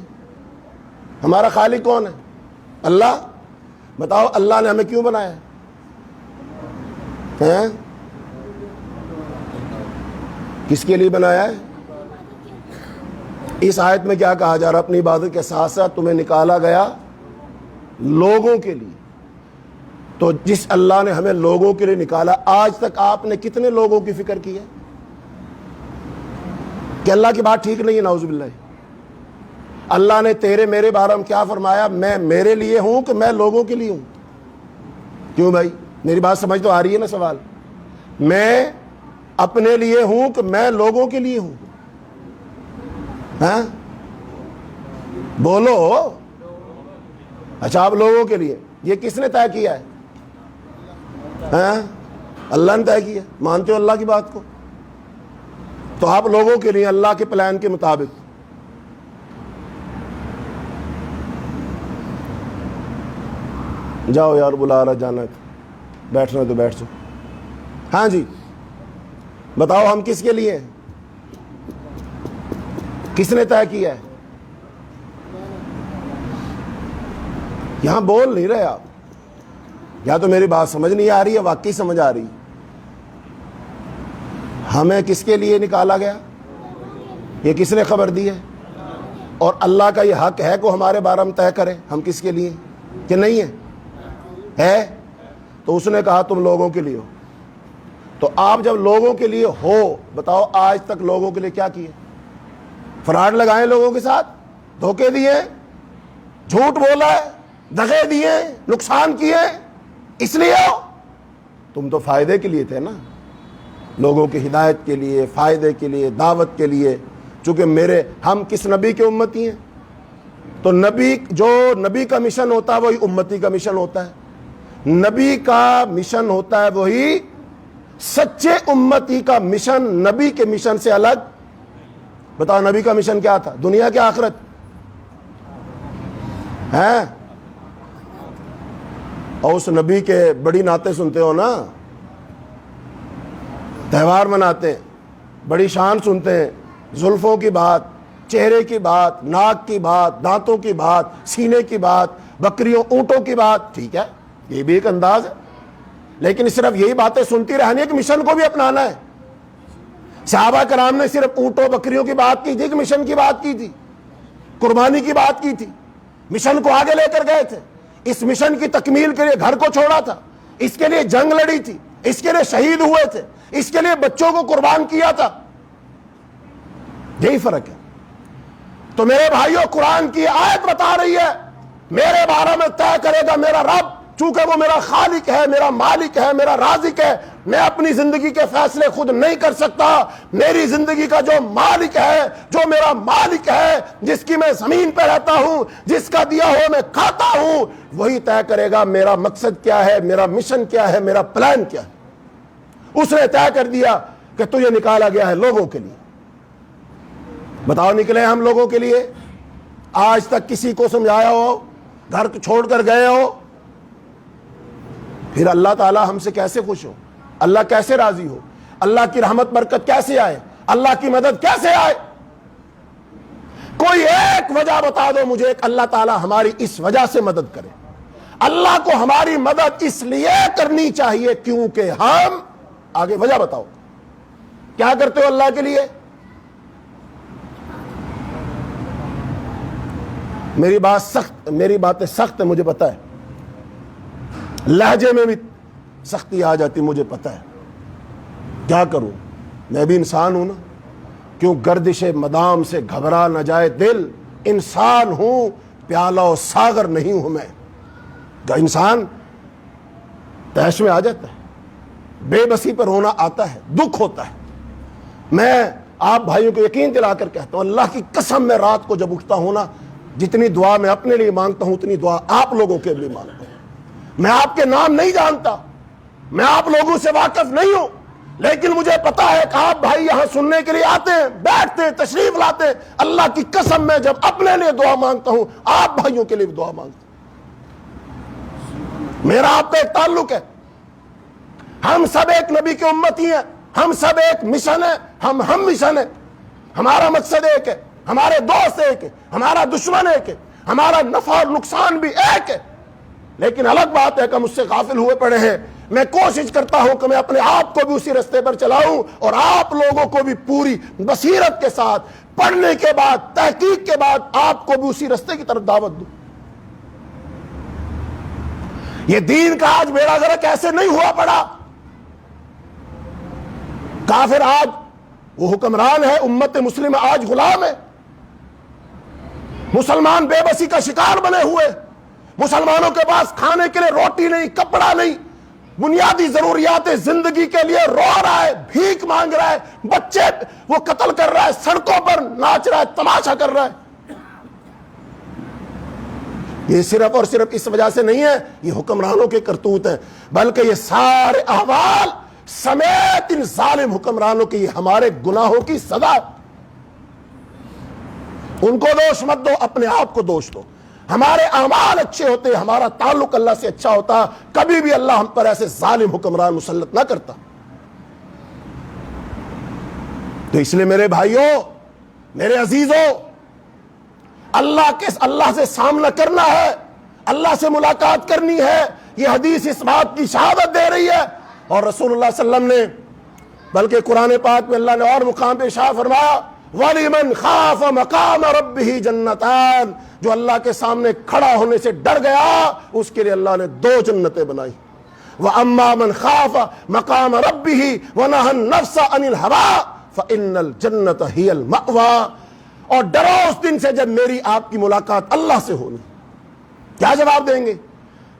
A: ہمارا خالق کون ہے؟ اللہ۔ بتاؤ اللہ نے ہمیں کیوں بنایا ہے؟ کس کے لیے بنایا ہے؟ اس آیت میں کیا کہا جا رہا ہے؟ اپنی عبادت کے ساتھ ساتھ تمہیں نکالا گیا لوگوں کے لیے۔ تو جس اللہ نے ہمیں لوگوں کے لیے نکالا، آج تک آپ نے کتنے لوگوں کی فکر کی ہے کہ اللہ کی بات ٹھیک نہیں ہے؟ نعوذ باللہ۔ اللہ نے تیرے میرے بارے میں کیا فرمایا؟ میں میرے لیے ہوں کہ میں لوگوں کے لیے ہوں؟ کیوں بھائی، میری بات سمجھ تو آ رہی ہے نا سوال؟ میں اپنے لیے ہوں کہ میں لوگوں کے لیے ہوں؟ ہاں بولو۔ اچھا، آپ لوگوں کے لیے، یہ کس نے طے کیا ہے؟ ہاں اللہ نے طے کیا۔ مانتے ہو اللہ کی بات کو؟ تو آپ لوگوں کے لیے اللہ کے پلان کے مطابق۔ جاؤ یار، بلا رہا، جانا ہے، بیٹھنا تو بیٹھ جاؤ۔ ہاں جی بتاؤ، ہم کس کے لیے ہیں؟ کس نے طے کیا ہے؟ یہاں بول نہیں رہے آپ، یا تو میری بات سمجھ نہیں آ رہی ہے، واقعی سمجھ آ رہی۔ ہمیں کس کے لیے نکالا گیا؟ یہ کس نے خبر دی ہے؟ اور اللہ کا یہ حق ہے کہ ہمارے بارے میں طے کرے ہم کس کے لیے کہ نہیں ہے؟ تو اس نے کہا تم لوگوں کے لیے ہو۔ تو آپ جب لوگوں کے لیے ہو، بتاؤ آج تک لوگوں کے لیے کیا کیے؟ فراڈ لگائے لوگوں کے ساتھ، دھوکے دیے، جھوٹ بولا ہے، دغے دیے، نقصان کیے، اس لیے ہو؟ تم تو فائدے کے لیے تھے نا، لوگوں کی ہدایت کے لیے، فائدے کے لیے، دعوت کے لیے۔ چونکہ ہم کس نبی کے امتی ہیں؟ تو جو نبی کا مشن ہوتا ہے وہی امتی کا مشن ہوتا ہے۔ نبی کا مشن ہوتا ہے وہی، سچے امتی کا مشن نبی کے مشن سے الگ۔ بتاؤ نبی کا مشن کیا تھا؟ دنیا کی آخرت ہے؟ اور اس نبی کے بڑی نعتیں سنتے ہو نا، تہوار مناتے ہیں، بڑی شان سنتے ہیں، زلفوں کی بات، چہرے کی بات، ناک کی بات، دانتوں کی بات، سینے کی بات، بکریوں اونٹوں کی بات، ٹھیک ہے یہ بھی ایک انداز ہے، لیکن صرف یہی باتیں سنتی رہنی ہے کہ مشن کو بھی اپنانا ہے؟ صحابہ کرام نے صرف اونٹوں بکریوں کی بات کی تھی کہ مشن کی بات کی تھی، قربانی کی بات کی تھی، مشن کو آگے لے کر گئے تھے، اس مشن کی تکمیل کے لیے گھر کو چھوڑا تھا، اس کے لیے جنگ لڑی تھی، اس کے لیے شہید ہوئے تھے، اس کے لیے بچوں کو قربان کیا تھا۔ یہی فرق ہے۔ تو میرے بھائیوں، قرآن کی آیت بتا رہی ہے میرے بارے میں طے کرے گا میرا رب، چونکہ وہ میرا خالق ہے، میرا مالک ہے، میرا رازق ہے۔ میں اپنی زندگی کے فیصلے خود نہیں کر سکتا، میری زندگی کا جو مالک ہے، جو میرا مالک ہے، جس کی میں زمین پہ رہتا ہوں، جس کا دیا ہوا میں کھاتا ہوں، وہی طے کرے گا میرا مقصد کیا ہے، میرا مشن کیا ہے، میرا پلان کیا ہے۔ اس نے طے کر دیا کہ تجھے نکالا گیا ہے لوگوں کے لیے۔ بتاؤ نکلے ہم لوگوں کے لیے؟ آج تک کسی کو سمجھایا ہو، گھر چھوڑ کر گئے ہو؟ پھر اللہ تعالیٰ ہم سے کیسے خوش ہو؟ اللہ کیسے راضی ہو؟ اللہ کی رحمت برکت کیسے آئے؟ اللہ کی مدد کیسے آئے؟ کوئی ایک وجہ بتا دو مجھے کہ اللہ تعالیٰ ہماری اس وجہ سے مدد کرے۔ اللہ کو ہماری مدد اس لیے کرنی چاہیے کیونکہ ہم، آگے وجہ بتاؤ کیا کرتے ہو اللہ کے لیے؟ میری باتیں سخت ہے، مجھے پتا ہے، لہجے میں بھی سختی آ جاتی، مجھے پتا ہے، کیا کروں، میں بھی انسان ہوں نا۔ کیوں گردش مدام سے گھبرا نہ جائے دل، انسان ہوں پیالہ و ساغر نہیں ہوں میں۔ انسان تحش میں آ جاتا ہے، بے بسی پر رونا آتا ہے، دکھ ہوتا ہے۔ میں آپ بھائیوں کو یقین دلا کر کہتا ہوں، اللہ کی قسم میں رات کو جب اٹھتا ہوں نا، جتنی دعا میں اپنے لیے مانگتا ہوں اتنی دعا آپ لوگوں کے لیے مانگتا ہوں۔ میں آپ کے نام نہیں جانتا، میں آپ لوگوں سے واقف نہیں ہوں، لیکن مجھے پتا ہے کہ آپ بھائی یہاں سننے کے لیے آتے ہیں، بیٹھتے ہیں، تشریف لاتے ہیں۔ اللہ کی قسم میں جب اپنے لیے دعا مانگتا ہوں، آپ بھائیوں کے لیے بھی دعا مانگتا ہوں۔ میرا آپ کا ایک تعلق ہے، ہم سب ایک نبی کے امتی ہیں۔ ہم سب ایک مشن ہے، ہم مشن ہے، ہمارا مقصد ایک ہے، ہمارے دوست ایک ہے، ہمارا دشمن ایک ہے، ہمارا نفع اور نقصان بھی ایک ہے. لیکن الگ بات ہے کہ ہم اس سے غافل ہوئے پڑے ہیں. میں کوشش کرتا ہوں کہ میں اپنے آپ کو بھی اسی رستے پر چلاؤں اور آپ لوگوں کو بھی پوری بصیرت کے ساتھ پڑھنے کے بعد، تحقیق کے بعد آپ کو بھی اسی رستے کی طرف دعوت دوں. یہ دین کا آج بیڑا غرق ایسے نہیں ہوا پڑا. کافر آج وہ حکمران ہے، امت مسلمہ آج غلام ہے. مسلمان بے بسی کا شکار بنے ہوئے، مسلمانوں کے پاس کھانے کے لیے روٹی نہیں، کپڑا نہیں، بنیادی ضروریات زندگی کے لیے رو رہا ہے، بھیک مانگ رہا ہے، بچے وہ قتل کر رہا ہے، سڑکوں پر ناچ رہا ہے، تماشا کر رہا ہے. یہ صرف اور صرف اس وجہ سے نہیں ہے یہ حکمرانوں کے کرتوت ہیں، بلکہ یہ سارے احوال سمیت ان ظالم حکمرانوں کی، یہ ہمارے گناہوں کی سزا. ان کو دوش مت دو، اپنے آپ کو دوش دو. ہمارے اعمال اچھے ہوتے، ہمارا تعلق اللہ سے اچھا ہوتا، کبھی بھی اللہ ہم پر ایسے ظالم حکمران مسلط نہ کرتا. تو اس لیے میرے بھائیوں، میرے عزیزوں، اللہ سے سامنا کرنا ہے، اللہ سے ملاقات کرنی ہے. یہ حدیث اس بات کی شہادت دے رہی ہے. اور رسول اللہ صلی اللہ علیہ وسلم نے بلکہ قرآن پاک میں اللہ نے اور مقام پہ ارشاد فرمایا وَلِمَنْ خَافَ مَقَامَ رَبِّهِ جَنَّتَانِ، جو اللہ کے سامنے کھڑا ہونے سے ڈر گیا اس کے لیے اللہ نے 2 جنتیں بنائی. وَأَمَّا مَنْ خَافَ مَقَامَ رَبِّهِ وَنَهَى النَّفْسَ عَنِ الْهَوَىٰ فَإِنَّ الْجَنَّةَ هِيَ الْمَأْوَىٰ. اور ڈرو اس دن سے جب میری آپ کی ملاقات اللہ سے ہونی. کیا جواب دیں گے؟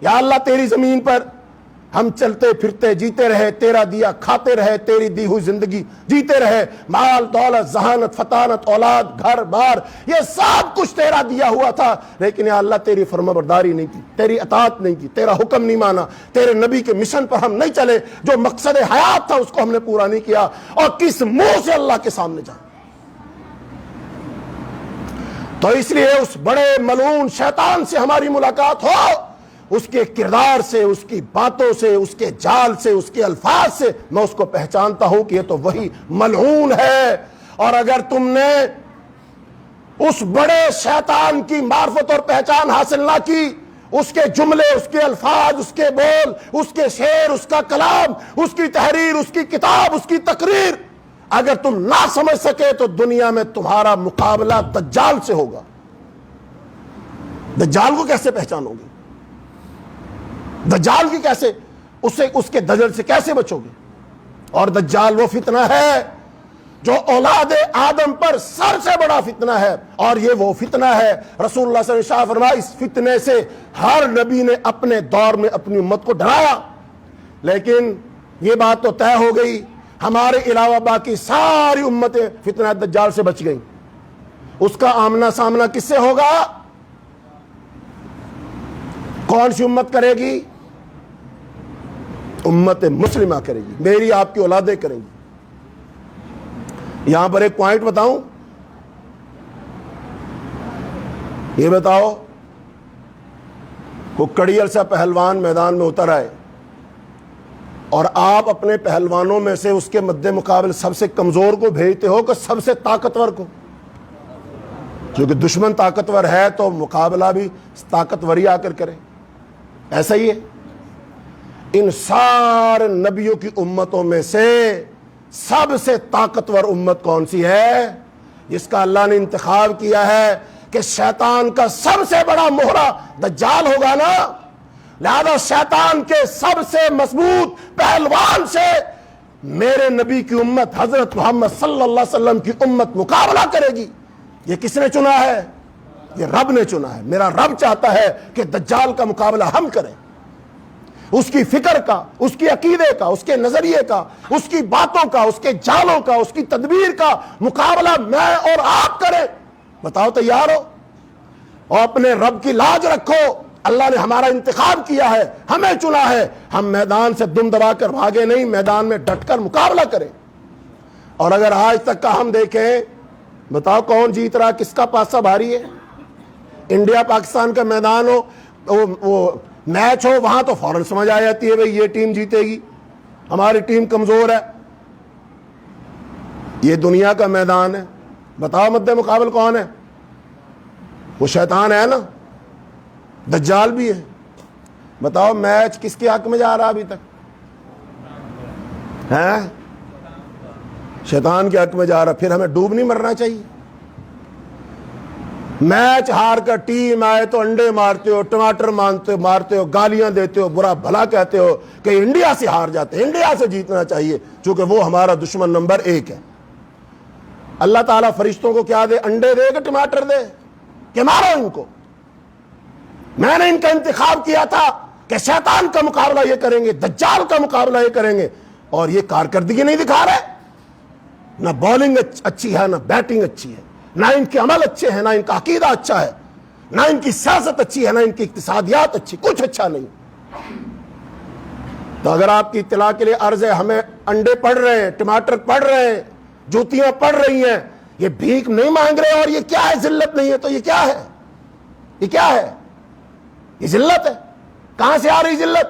A: یا اللہ تیری زمین پر ہم چلتے پھرتے جیتے رہے، تیرا دیا کھاتے رہے، تیری دی ہوئی زندگی جیتے رہے، مال دولت ذہانت فطانت اولاد گھر بار یہ سب کچھ تیرا دیا ہوا تھا، لیکن یا اللہ تیری فرمانبرداری نہیں کی، تیری اطاعت نہیں کی، تیرا حکم نہیں مانا، تیرے نبی کے مشن پر ہم نہیں چلے، جو مقصد حیات تھا اس کو ہم نے پورا نہیں کیا، اور کس منہ سے اللہ کے سامنے جائیں. تو اس لیے اس بڑے ملعون شیطان سے ہماری ملاقات ہو، اس کے کردار سے، اس کی باتوں سے، اس کے جال سے، اس کے الفاظ سے میں اس کو پہچانتا ہوں کہ یہ تو وہی ملعون ہے. اور اگر تم نے اس بڑے شیطان کی معرفت اور پہچان حاصل نہ کی، اس کے جملے، اس کے الفاظ، اس کے بول، اس کے شعر، اس کا کلام، اس کی تحریر، اس کی کتاب، اس کی تقریر اگر تم نہ سمجھ سکے تو دنیا میں تمہارا مقابلہ دجال سے ہوگا. دجال کو کیسے پہچانو گے؟ دجال کی کیسے اس کے دجل سے کیسے بچو گے؟ اور دجال وہ فتنہ ہے جو اولاد آدم پر سر سے بڑا فتنہ ہے، اور یہ وہ فتنہ ہے رسول اللہ صلی اللہ علیہ وسلم نے فرمایا اس فتنے سے ہر نبی نے اپنے دور میں اپنی امت کو ڈرایا. لیکن یہ بات تو طے ہو گئی، ہمارے علاوہ باقی ساری امتیں فتنہ دجال سے بچ گئیں. اس کا آمنا سامنا کس سے ہوگا؟ کون سی امت کرے گی؟ امت مسلمہ کرے گی، میری آپ کی اولادیں کریں گی. یہاں پر ایک پوائنٹ بتاؤں، یہ بتاؤ کو کڑیل سا پہلوان میدان میں اتر آئے اور آپ اپنے پہلوانوں میں سے اس کے مد مقابل سب سے کمزور کو بھیجتے ہو کہ سب سے طاقتور کو؟ کیونکہ دشمن طاقتور ہے تو مقابلہ بھی طاقتوری آ کر کرے. ایسا ہی ہے، ان سارے نبیوں کی امتوں میں سے سب سے طاقتور امت کون سی ہے؟ جس کا اللہ نے انتخاب کیا ہے کہ شیطان کا سب سے بڑا مہرہ دجال ہوگا نا، لہذا شیطان کے سب سے مضبوط پہلوان سے میرے نبی کی امت حضرت محمد صلی اللہ علیہ وسلم کی امت مقابلہ کرے گی. یہ کس نے چنا ہے؟ یہ رب نے چنا ہے. میرا رب چاہتا ہے کہ دجال کا مقابلہ ہم کریں. اس کی فکر کا، اس کی عقیدے کا، اس کے نظریے کا، اس کی باتوں کا، اس کے جالوں کا، اس کی تدبیر کا مقابلہ میں اور آپ کریں. بتاؤ تیار ہو؟ اور اپنے رب کی لاج رکھو. اللہ نے ہمارا انتخاب کیا ہے، ہمیں چنا ہے، ہم میدان سے دم دبا کر بھاگے نہیں، میدان میں ڈٹ کر مقابلہ کریں. اور اگر آج تک کا ہم دیکھیں، بتاؤ کون جیت رہا، کس کا پاسہ بھاری ہے؟ انڈیا پاکستان کا میدان ہو، وہ میچ ہو، وہاں تو فوراً سمجھ آ جاتی ہے بھئی یہ ٹیم جیتے گی، ہماری ٹیم کمزور ہے. یہ دنیا کا میدان ہے، بتاؤ مد مقابل کون ہے؟ وہ شیطان ہے نا، دجال بھی ہے۔ بتاؤ میچ کس کے حق میں جا رہا ابھی تک ہے؟ شیطان کے حق میں جا رہا۔ پھر ہمیں ڈوب نہیں مرنا چاہیے؟ میچ ہار کر ٹیم آئے تو انڈے مارتے ہو، ٹماٹر مارتے ہو، گالیاں دیتے ہو، برا بھلا کہتے ہو کہ انڈیا سے ہار جاتے ہیں، انڈیا سے جیتنا چاہیے چونکہ وہ ہمارا دشمن نمبر 1 ہے۔ اللہ تعالیٰ فرشتوں کو کیا دے؟ انڈے دے کہ ٹماٹر دے کہ مارو ان کو؟ میں نے ان کا انتخاب کیا تھا کہ شیطان کا مقابلہ یہ کریں گے، دجال کا مقابلہ یہ کریں گے، اور یہ کارکردگی نہیں دکھا رہے۔ نہ بالنگ اچھی ہے، نہ بیٹنگ اچھی ہے، نہ ان کے عمل اچھے ہیں، نہ ان کا عقیدہ اچھا ہے، نہ ان کی سیاست اچھی ہے، نہ ان کی اقتصادیات اچھی، کچھ اچھا نہیں۔ تو اگر آپ کی اطلاع کے لیے عرض ہے، ہمیں انڈے پڑ رہے ہیں، ٹماٹر پڑ رہے ہیں، جوتیاں پڑ رہی ہیں، یہ بھیک نہیں مانگ رہے، اور یہ کیا ہے؟ ذلت نہیں ہے تو یہ کیا ہے؟ یہ کیا ہے؟ یہ ذلت ہے۔ کہاں سے آ رہی ذلت؟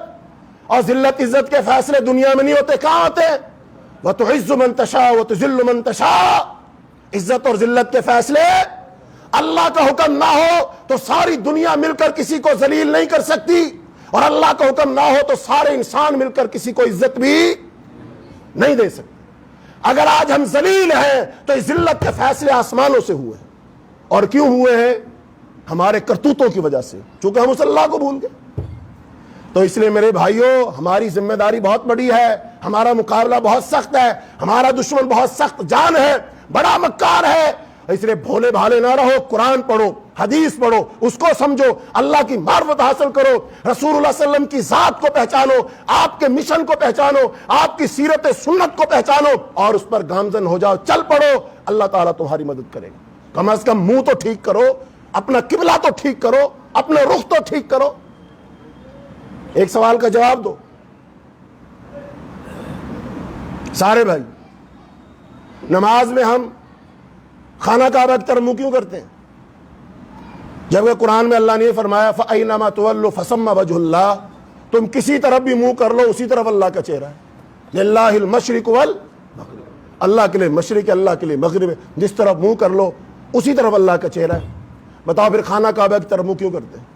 A: اور ذلت عزت کے فیصلے دنیا میں نہیں ہوتے، کہاں ہوتے ہیں؟ وَتُعِزُّ مَن تَشَاءُ وَتُذِلُّ مَن تَشَاءُ۔ عزت اور ذلت کے فیصلے اللہ کا حکم نہ ہو تو ساری دنیا مل کر کسی کو ذلیل نہیں کر سکتی، اور اللہ کا حکم نہ ہو تو سارے انسان مل کر کسی کو عزت بھی نہیں دے سکتے۔ اگر آج ہم ذلیل ہیں تو اس ذلت کے فیصلے آسمانوں سے ہوئے ہیں، اور کیوں ہوئے ہیں؟ ہمارے کرتوتوں کی وجہ سے، چونکہ ہم اس اللہ کو بھول گئے۔ تو اس لیے میرے بھائیوں، ہماری ذمہ داری بہت بڑی ہے، ہمارا مقابلہ بہت سخت ہے، ہمارا دشمن بہت سخت جان ہے، بڑا مکار ہے۔ اس لیے بھولے بھالے نہ رہو، قرآن پڑھو، حدیث پڑھو، اس کو سمجھو، اللہ کی معرفت حاصل کرو، رسول اللہ صلی اللہ علیہ وسلم کی ذات کو پہچانو، آپ کے مشن کو پہچانو، آپ کی سیرت سنت کو پہچانو، اور اس پر گامزن ہو جاؤ، چل پڑو، اللہ تعالیٰ تمہاری مدد کرے گا۔ کم از کم منہ تو ٹھیک کرو، اپنا قبلہ تو ٹھیک کرو، اپنا رخ تو ٹھیک کرو۔ ایک سوال کا جواب دو سارے بھائی، نماز میں ہم خانہ کعبہ کی طرف منہ کیوں کرتے ہیں؟ جبکہ قرآن میں اللہ نے فرمایا فَأَيْنَمَا تُوَلُّوا فَثَمَّ وَجْهُ اللَّهِ، تم کسی طرف بھی منہ کر لو اسی طرف اللہ کا چہرہ ہے۔ لِلَّهِ الْمَشْرِقُ وَالْمَغْرِبُ، اللہ کے لیے مشرق ہے، اللہ کے لیے مغرب ہے، جس طرف منہ کر لو اسی طرف اللہ کا چہرہ ہے۔ بتاؤ پھر خانہ کعبہ کی طرف منہ کیوں کرتے ہیں؟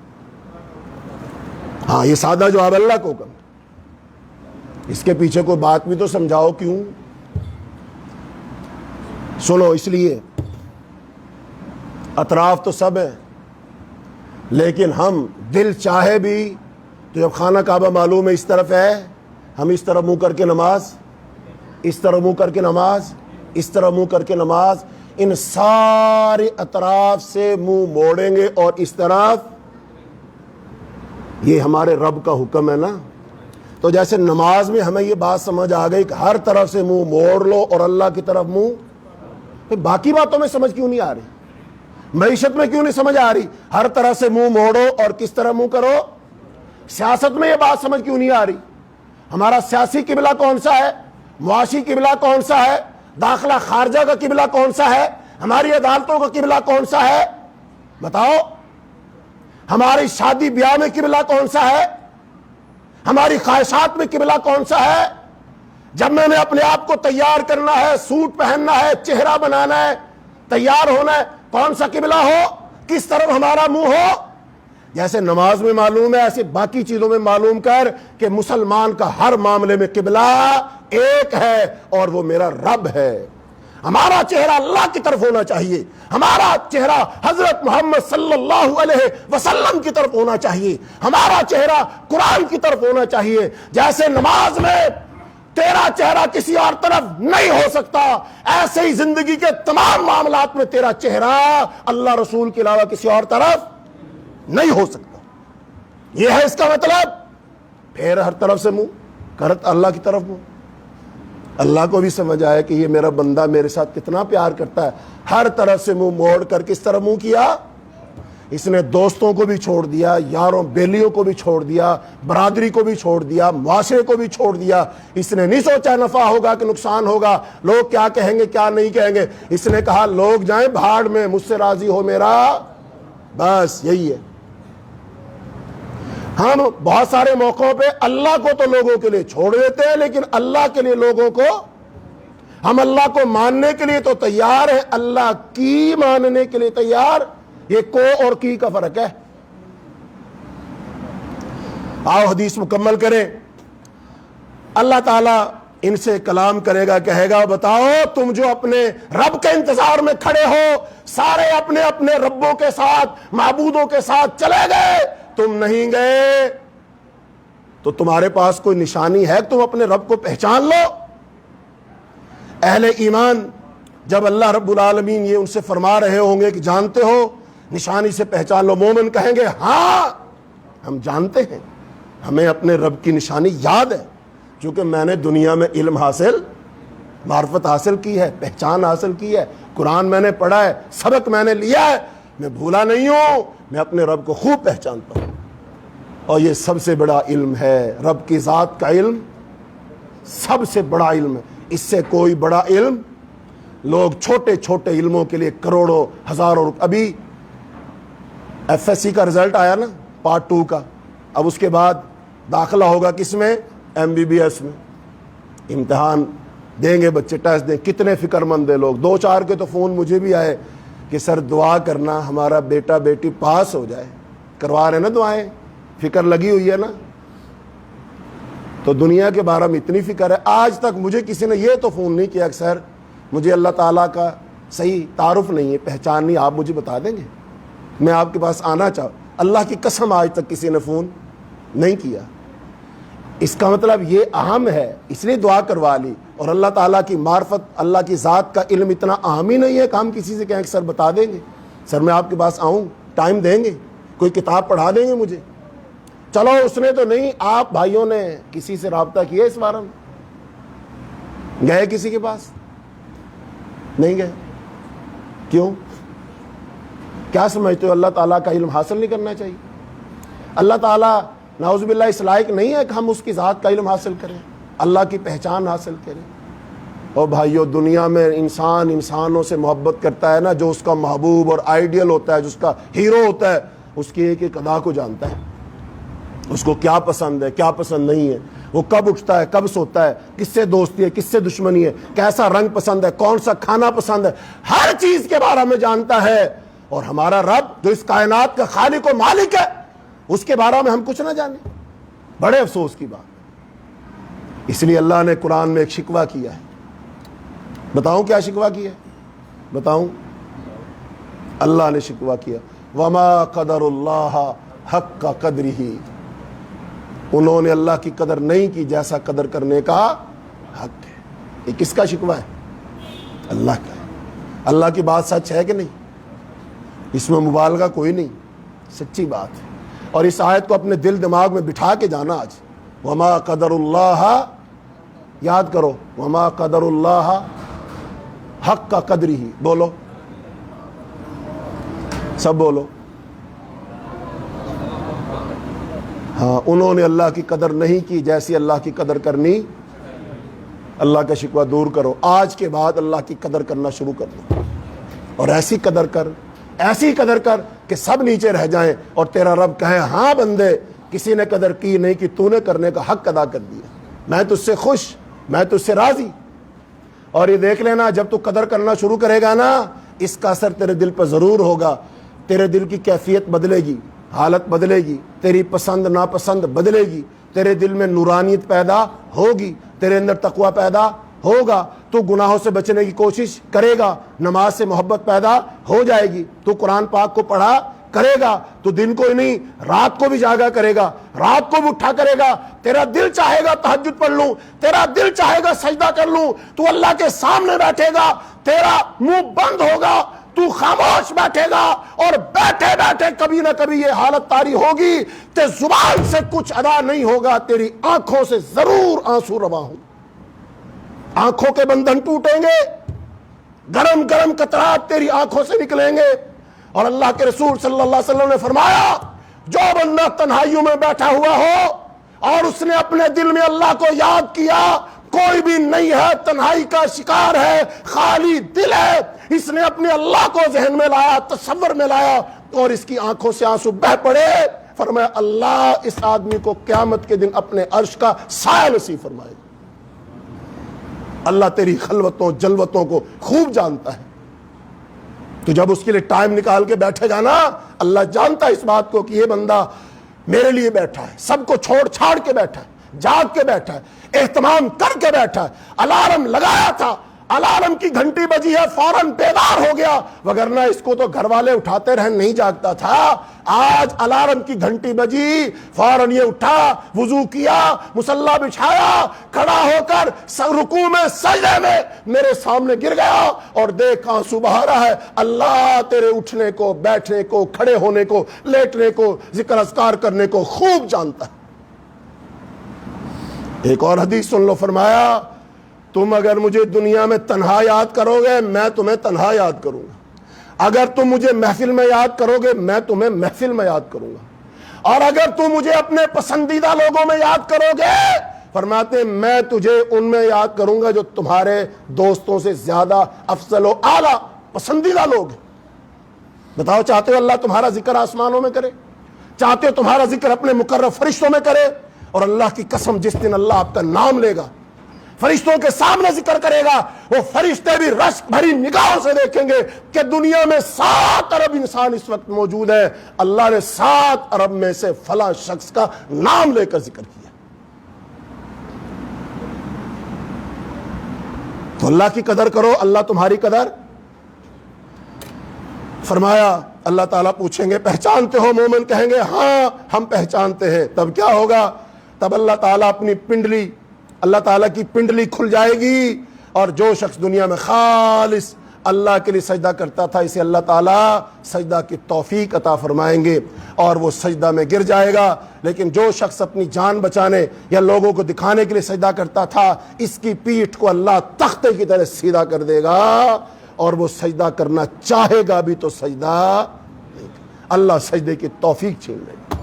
A: ہاں یہ سادہ جواب اللہ کو حکم، اس کے پیچھے کوئی بات بھی تو سمجھاؤ کیوں؟ سنو، اس لیے اطراف تو سب ہیں، لیکن ہم دل چاہے بھی تو جب خانہ کعبہ معلوم ہے اس طرف ہے، ہم اس طرف منہ کر کے نماز، اس طرف منہ کر کے نماز، اس طرف منہ کر کے نماز، ان سارے اطراف سے منہ موڑیں گے اور اس طرف۔ یہ ہمارے رب کا حکم ہے نا۔ تو جیسے نماز میں ہمیں یہ بات سمجھ آ گئی کہ ہر طرف سے منہ موڑ لو اور اللہ کی طرف منہ، پھر باقی باتوں میں سمجھ کیوں نہیں آ رہی؟ معیشت میں کیوں نہیں سمجھ آ رہی؟ ہر طرف سے منہ موڑو اور کس طرح منہ کرو؟ سیاست میں یہ بات سمجھ کیوں نہیں آ رہی؟ ہمارا سیاسی قبلہ کون سا ہے؟ معاشی قبلہ کون سا ہے؟ داخلہ خارجہ کا قبلہ کون سا ہے؟ ہماری عدالتوں کا قبلہ کون سا ہے؟ بتاؤ۔ ہماری شادی بیاہ میں قبلہ کون سا ہے؟ ہماری خواہشات میں قبلہ کون سا ہے؟ جب میں نے اپنے آپ کو تیار کرنا ہے، سوٹ پہننا ہے، چہرہ بنانا ہے، تیار ہونا ہے، کون سا قبلہ ہو، کس طرف ہمارا منہ ہو؟ جیسے نماز میں معلوم ہے ایسے باقی چیزوں میں معلوم کر کہ مسلمان کا ہر معاملے میں قبلہ ایک ہے اور وہ میرا رب ہے۔ ہمارا چہرہ اللہ کی طرف ہونا چاہیے، ہمارا چہرہ حضرت محمد صلی اللہ علیہ وسلم کی طرف ہونا چاہیے، ہمارا چہرہ قرآن کی طرف ہونا چاہیے۔ جیسے نماز میں تیرا چہرہ کسی اور طرف نہیں ہو سکتا، ایسے ہی زندگی کے تمام معاملات میں تیرا چہرہ اللہ رسول کے علاوہ کسی اور طرف نہیں ہو سکتا۔ یہ ہے اس کا مطلب۔ پھر ہر طرف سے منہ کرت اللہ کی طرف منہ۔ اللہ کو بھی سمجھ آیا کہ یہ میرا بندہ میرے ساتھ کتنا پیار کرتا ہے، ہر طرف سے منہ موڑ کر کس طرح منہ کیا؟ اس نے دوستوں کو بھی چھوڑ دیا، یاروں بیلیوں کو بھی چھوڑ دیا، برادری کو بھی چھوڑ دیا، معاشرے کو بھی چھوڑ دیا۔ اس نے نہیں سوچا نفع ہوگا کہ نقصان ہوگا، لوگ کیا کہیں گے کیا نہیں کہیں گے۔ اس نے کہا لوگ جائیں بھاڑ میں، مجھ سے راضی ہو میرا بس، یہی ہے۔ ہم بہت سارے موقعوں پہ اللہ کو تو لوگوں کے لیے چھوڑ دیتے ہیں، لیکن اللہ کے لیے لوگوں کو ہم اللہ کو ماننے کے لیے تو تیار ہیں، اللہ کی ماننے کے لیے تیار؟ یہ کو اور کی کا فرق ہے۔ آؤ حدیث مکمل کریں۔ اللہ تعالیٰ ان سے کلام کرے گا، کہے گا بتاؤ تم جو اپنے رب کے انتظار میں کھڑے ہو، سارے اپنے اپنے ربوں کے ساتھ، معبودوں کے ساتھ چلے گئے، تم نہیں گئے، تو تمہارے پاس کوئی نشانی ہے؟ تم اپنے رب کو پہچان لو۔ اہل ایمان جب اللہ رب العالمین یہ ان سے فرما رہے ہوں گے کہ جانتے ہو، نشانی سے پہچان لو، مومن کہیں گے ہاں ہم جانتے ہیں، ہمیں اپنے رب کی نشانی یاد ہے، کیونکہ میں نے دنیا میں علم حاصل، معرفت حاصل کی ہے، پہچان حاصل کی ہے، قرآن میں نے پڑھا ہے، سبق میں نے لیا ہے، میں بھولا نہیں ہوں، میں اپنے رب کو خوب پہچانتا ہوں۔ اور یہ سب سے بڑا علم ہے، رب کی ذات کا علم سب سے بڑا علم ہے، اس سے کوئی بڑا علم، لوگ چھوٹے چھوٹے علموں کے لیے کروڑوں ہزاروں، ابھی ایف ایس سی کا رزلٹ آیا نا پارٹ 2 کا، اب اس کے بعد داخلہ ہوگا کس میں؟ ایم بی بی ایس میں، امتحان دیں گے بچے، ٹیسٹ دیں، کتنے فکر مند ہیں لوگ۔ 2-4 کے تو فون مجھے بھی آئے کہ سر دعا کرنا ہمارا بیٹا بیٹی پاس ہو جائے، کروا رہے نا دعائیں، فکر لگی ہوئی ہے نا۔ تو دنیا کے بارے میں اتنی فکر ہے، آج تک مجھے کسی نے یہ تو فون نہیں کیا کہ سر مجھے اللہ تعالیٰ کا صحیح تعارف نہیں ہے، پہچان نہیں، آپ مجھے بتا دیں گے، میں آپ کے پاس آنا چاہوں۔ اللہ کی قسم آج تک کسی نے فون نہیں کیا۔ اس کا مطلب یہ اہم ہے، اس لیے دعا کروا لی۔ اور اللہ تعالیٰ کی معرفت، اللہ کی ذات کا علم اتنا اہم ہی نہیں ہے کہ ہم کسی سے کہیں کہ سر بتا دیں گے، سر میں آپ کے پاس آؤں، ٹائم دیں گے، کوئی کتاب پڑھا دیں گے مجھے؟ چلو اس نے تو نہیں، آپ بھائیوں نے کسی سے رابطہ کیا اس بارے میں؟ گئے کسی کے پاس؟ نہیں گئے؟ کیوں؟ کیا سمجھتے ہو اللہ تعالیٰ کا علم حاصل نہیں کرنا چاہیے؟ اللہ تعالیٰ نعوذ باللہ اس لائق نہیں ہے کہ ہم اس کی ذات کا علم حاصل کریں، اللہ کی پہچان حاصل کریں؟ اور بھائیو، دنیا میں انسان انسانوں سے محبت کرتا ہے نا، جو اس کا محبوب اور آئیڈیل ہوتا ہے، جو اس کا ہیرو ہوتا ہے، اس کی ایک ایک ادا کو جانتا ہے، اس کو کیا پسند ہے کیا پسند نہیں ہے، وہ کب اٹھتا ہے کب سوتا ہے، کس سے دوستی ہے کس سے دشمنی ہے، کیسا رنگ پسند ہے، کون سا کھانا پسند ہے، ہر چیز کے بارے میں جانتا ہے۔ اور ہمارا رب جو اس کائنات کا خالق و مالک ہے، اس کے بارے میں ہم کچھ نہ جانیں، بڑے افسوس کی بات۔ اس لیے اللہ نے قرآن میں ایک شکوہ کیا ہے، بتاؤں کیا شکوہ کیا ہے؟ بتاؤں؟ اللہ نے شکوہ کیا وَمَا قَدَرُ اللَّهَ حَقَّ قَدْرِهِ، انہوں نے اللہ کی قدر نہیں کی جیسا قدر کرنے کا حق ہے۔ یہ کس کا شکوہ ہے؟ اللہ کا۔ اللہ کی بات سچ ہے کہ نہیں؟ اس میں مبالغہ کوئی نہیں، سچی بات ہے۔ اور اس آیت کو اپنے دل دماغ میں بٹھا کے جانا آج، وَمَا قَدَرُ اللَّهَ، یاد کرو، وَمَا قَدَرُ اللَّهَ حَقَّ قَدْرِهِ، بولو، سب بولو۔ ہاں، انہوں نے اللہ کی قدر نہیں کی جیسی اللہ کی قدر کرنی۔ اللہ کا شکوہ دور کرو، آج کے بعد اللہ کی قدر کرنا شروع کر دو، اور ایسی قدر کر، ایسی قدر کر کہ سب نیچے رہ جائیں، اور تیرا رب کہے ہاں بندے، کسی نے قدر کی نہیں کہ تو نے کرنے کا حق ادا کر دیا، میں تجھ سے خوش، میں تجھ سے راضی۔ اور یہ دیکھ لینا، جب تو قدر کرنا شروع کرے گا نا، اس کا اثر تیرے دل پر ضرور ہوگا، تیرے دل کی کیفیت بدلے گی، حالت بدلے گی، تیری پسند ناپسند بدلے گی، تیرے دل میں نورانیت پیدا ہوگی، تیرے اندر تقوی پیدا ہوگا، تو گناہوں سے بچنے کی کوشش کرے گا، نماز سے محبت پیدا ہو جائے گی، تو قرآن پاک کو پڑھا کرے گا، تو دن کو ہی نہیں رات کو بھی جاگا کرے گا، رات کو بھی اٹھا کرے گا، تیرا دل چاہے گا تہجد پڑھ لوں، تیرا دل چاہے گا سجدہ کر لوں، تو اللہ کے سامنے بیٹھے گا، تیرا منہ بند ہوگا، تو خاموش بیٹھے گا، اور بیٹھے بیٹھے کبھی نہ کبھی یہ حالت طاری ہوگی کہ زبان سے کچھ ادا نہیں ہوگا، تیری آنکھوں سے ضرور آنسو رواں ہوں، آنکھوں کے بندھن ٹوٹیں گے، گرم گرم قطرات تیری آنکھوں سے نکلیں گے۔ اور اللہ کے رسول صلی اللہ علیہ وسلم نے فرمایا، جو بندہ تنہائیوں میں بیٹھا ہوا ہو اور اس نے اپنے دل میں اللہ کو یاد کیا، کوئی بھی نہیں ہے، تنہائی کا شکار ہے، خالی دل ہے، اس نے اپنے اللہ کو ذہن میں لایا، تصور میں لایا، اور اس کی آنکھوں سے آنسو بہہ پڑے، فرمایا اللہ اس آدمی کو قیامت کے دن اپنے عرش کا سایہ نصیب فرمائے گا۔ اللہ تیری خلوتوں جلوتوں کو خوب جانتا ہے. تو جب اس کے لیے ٹائم نکال کے بیٹھے گا نا، اللہ جانتا ہے اس بات کو کہ یہ بندہ میرے لیے بیٹھا ہے، سب کو چھوڑ چھاڑ کے بیٹھا ہے، جاگ کے بیٹھا ہے، اہتمام کر کے بیٹھا ہے. الارم لگایا تھا، الارم کی گھنٹی بجی ہے، فوراً بیدار ہو گیا، وگرنہ اس کو تو گھر والے اٹھاتے رہے نہیں جاگتا تھا. آج الارم کی گھنٹی بجی، فوراً یہ اٹھا، وضو کیا، مصلی بچھایا، کھڑا ہو کر رکوع میں سجدے میں میرے سامنے گر گیا اور دیکھ آنسو بہا رہا ہے. اللہ تیرے اٹھنے کو، بیٹھنے کو، کھڑے ہونے کو، لیٹنے کو، ذکر اذکار کرنے کو خوب جانتا ہے. ایک اور حدیث سن لو، فرمایا تم اگر مجھے دنیا میں تنہا یاد کرو گے میں تمہیں تنہا یاد کروں گا، اگر تم مجھے محفل میں یاد کرو گے میں تمہیں محفل میں یاد کروں گا، اور اگر تم مجھے اپنے پسندیدہ لوگوں میں یاد کرو گے، فرماتے ہیں میں تجھے ان میں یاد کروں گا جو تمہارے دوستوں سے زیادہ افضل و اعلیٰ پسندیدہ لوگ ہیں. بتاؤ، چاہتے ہو اللہ تمہارا ذکر آسمانوں میں کرے؟ چاہتے ہو تمہارا ذکر اپنے مقرب فرشتوں میں کرے؟ اور اللہ کی قسم جس دن اللہ آپ کا نام لے گا، فرشتوں کے سامنے ذکر کرے گا، وہ فرشتے بھی رشک بھری نگاہوں سے دیکھیں گے کہ دنیا میں 7 ارب انسان اس وقت موجود ہے، اللہ نے 7 ارب میں سے فلاں شخص کا نام لے کر ذکر کیا. تو اللہ کی قدر کرو، اللہ تمہاری قدر. فرمایا اللہ تعالیٰ پوچھیں گے پہچانتے ہو؟ مومن کہیں گے ہاں ہم پہچانتے ہیں. تب کیا ہوگا؟ تب اللہ تعالیٰ اپنی پنڈلی، اللہ تعالیٰ کی پنڈلی کھل جائے گی، اور جو شخص دنیا میں خالص اللہ کے لیے سجدہ کرتا تھا اسے اللہ تعالیٰ سجدہ کی توفیق عطا فرمائیں گے اور وہ سجدہ میں گر جائے گا. لیکن جو شخص اپنی جان بچانے یا لوگوں کو دکھانے کے لیے سجدہ کرتا تھا، اس کی پیٹھ کو اللہ تختے کی طرح سیدھا کر دے گا اور وہ سجدہ کرنا چاہے گا بھی تو سجدہ نہیں. اللہ سجدے کی توفیق چھین لے گا.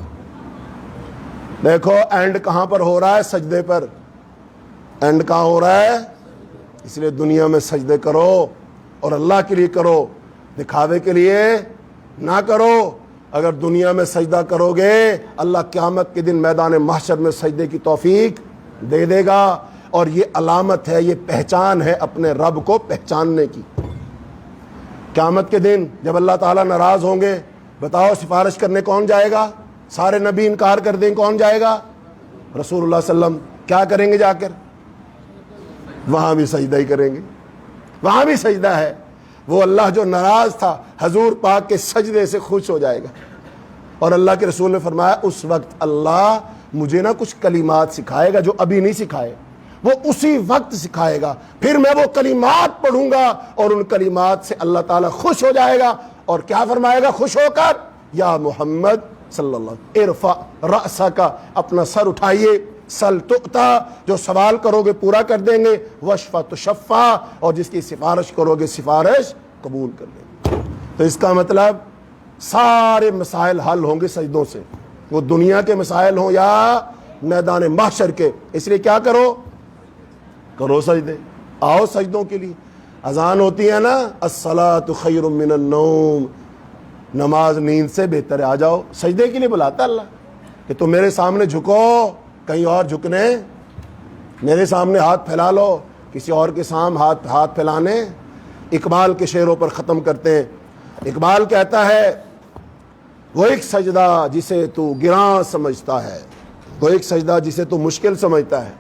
A: دیکھو اینڈ کہاں پر ہو رہا ہے؟ سجدے پر. اینڈ کہاں ہو رہا ہے؟ اس لیے دنیا میں سجدے کرو اور اللہ کے لیے کرو، دکھاوے کے لیے نہ کرو. اگر دنیا میں سجدہ کرو گے اللہ قیامت کے دن میدان محشر میں سجدے کی توفیق دے دے گا. اور یہ علامت ہے، یہ پہچان ہے اپنے رب کو پہچاننے کی. قیامت کے دن جب اللہ تعالیٰ ناراض ہوں گے، بتاؤ سفارش کرنے کون جائے گا؟ سارے نبی انکار کر دیں، کون جائے گا؟ رسول اللہ صلی اللہ علیہ وسلم. کیا کریں گے جا کر؟ وہاں بھی سجدہ ہی کریں گے. وہاں بھی سجدہ ہے. وہ اللہ جو ناراض تھا حضور پاک کے سجدے سے خوش ہو جائے گا. اور اللہ کے رسول نے فرمایا اس وقت اللہ مجھے نہ کچھ کلمات سکھائے گا جو ابھی نہیں سکھائے، وہ اسی وقت سکھائے گا. پھر میں وہ کلمات پڑھوں گا اور ان کلمات سے اللہ تعالیٰ خوش ہو جائے گا. اور کیا فرمائے گا خوش ہو کر؟ یا محمد صلی اللہ علیہ وسلم ارفع رأسک، اپنا سر اٹھائیے، سل تؤتا، جو سوال کرو گے پورا کر دیں گے، وشفع تشفع، اور جس کی سفارش کرو گے سفارش قبول کر لیں گے. تو اس کا مطلب سارے مسائل حل ہوں گے سجدوں سے، وہ دنیا کے مسائل ہوں یا میدان محشر کے. اس لیے کیا کرو؟ کرو سجدے، آؤ سجدوں کے لیے. اذان ہوتی ہے نا، الصلاۃ خیر من النوم، نماز نیند سے بہتر ہے، آ جاؤ. سجدے کے لیے بلاتا اللہ کہ تم میرے سامنے جھکو، کہیں اور جھکنے، میرے سامنے ہاتھ پھیلا لو، کسی اور کے سامنے ہاتھ پھیلانے. اقبال کے شعروں پر ختم کرتے ہیں. اقبال کہتا ہے وہ ایک سجدہ جسے تو گراں سمجھتا ہے، وہ ایک سجدہ جسے تو مشکل سمجھتا ہے،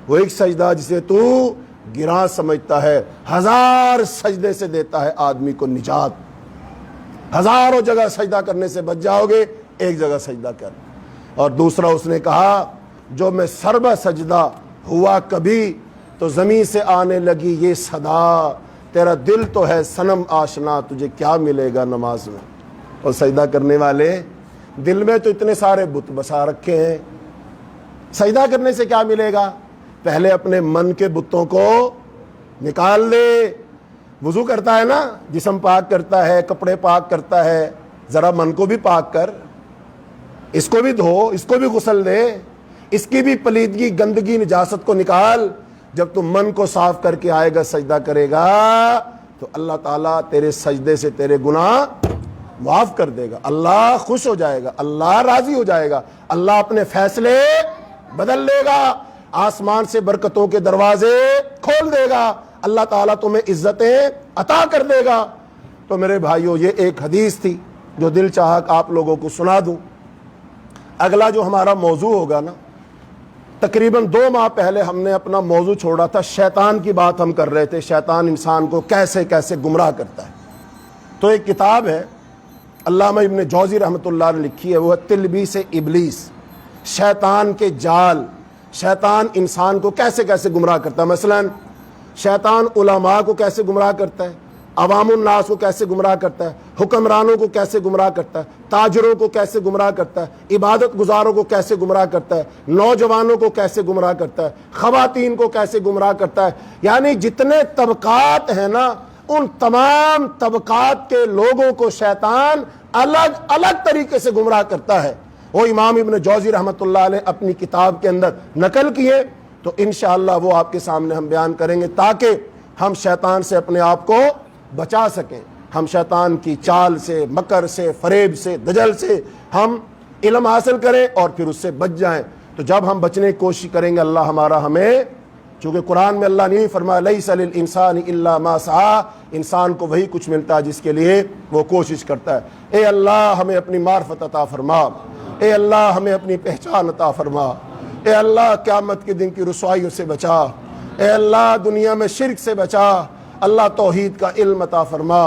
A: وہ ایک سجدہ جسے تو گراں سمجھتا ہے، 1000 سجدے سے دیتا ہے آدمی کو نجات. ہزاروں جگہ سجدہ کرنے سے بچ جاؤ گے، ایک جگہ سجدہ کر. اور دوسرا اس نے کہا جو میں سربہ سجدہ ہوا کبھی تو زمین سے آنے لگی یہ صدا، تیرا دل تو ہے صنم آشنا تجھے کیا ملے گا نماز میں. اور سجدہ کرنے والے دل میں تو اتنے سارے بت بسا رکھے ہیں، سجدہ کرنے سے کیا ملے گا؟ پہلے اپنے من کے بتوں کو نکال دے. وضو کرتا ہے نا، جسم پاک کرتا ہے، کپڑے پاک کرتا ہے، ذرا من کو بھی پاک کر، اس کو بھی دھو، اس کو بھی غسل دے، اس کی بھی پلیدگی گندگی نجاست کو نکال. جب تم من کو صاف کر کے آئے گا سجدہ کرے گا تو اللہ تعالیٰ تیرے سجدے سے تیرے گناہ معاف کر دے گا، اللہ خوش ہو جائے گا، اللہ راضی ہو جائے گا، اللہ اپنے فیصلے بدل لے گا. آسمان سے برکتوں کے دروازے کھول دے گا، اللہ تعالیٰ تمہیں عزتیں عطا کر دے گا۔ تو میرے بھائیوں، یہ ایک حدیث تھی جو دل چاہا کہ آپ لوگوں کو سنا دوں۔ اگلا جو ہمارا موضوع ہوگا نا، تقریباً 2 ماہ پہلے ہم نے اپنا موضوع چھوڑا تھا، شیطان کی بات ہم کر رہے تھے، شیطان انسان کو کیسے کیسے گمراہ کرتا ہے۔ تو ایک کتاب ہے علامہ ابن جوزی رحمۃ اللہ نے لکھی ہے، وہ ہے تلبیس ابلیس، شیطان کے جال، شیطان انسان کو کیسے کیسے گمراہ کرتا ہے۔ مثلا شیطان علماء کو کیسے گمراہ کرتا ہے، عوام الناس کو کیسے گمراہ کرتا ہے، حکمرانوں کو کیسے گمراہ کرتا ہے، تاجروں کو کیسے گمراہ کرتا ہے، عبادت گزاروں کو کیسے گمراہ کرتا ہے، نوجوانوں کو کیسے گمراہ کرتا ہے، خواتین کو کیسے گمراہ کرتا ہے۔ یعنی جتنے طبقات ہیں نا، ان تمام طبقات کے لوگوں کو شیطان الگ الگ طریقے سے گمراہ کرتا ہے۔ وہ امام ابن جوزی رحمۃ اللہ علیہ اپنی کتاب کے اندر نقل کیے، تو انشاءاللہ وہ آپ کے سامنے ہم بیان کریں گے تاکہ ہم شیطان سے اپنے آپ کو بچا سکیں، ہم شیطان کی چال سے، مکر سے، فریب سے، دجل سے ہم علم حاصل کریں اور پھر اس سے بچ جائیں۔ تو جب ہم بچنے کی کوشش کریں گے، اللہ ہمارا ہمیں، چونکہ قرآن میں اللہ نے فرمایا لیس للانسان الا ما سعی، انسان کو وہی کچھ ملتا ہے جس کے لیے وہ کوشش کرتا ہے۔ اے اللہ ہمیں اپنی معرفت عطا فرما، اے اللہ ہمیں اپنی پہچان عطا فرما، اے اللہ قیامت کے دن کی رسوائیوں سے بچا، اے اللہ دنیا میں شرک سے بچا، اللہ توحید کا علم عطا فرما،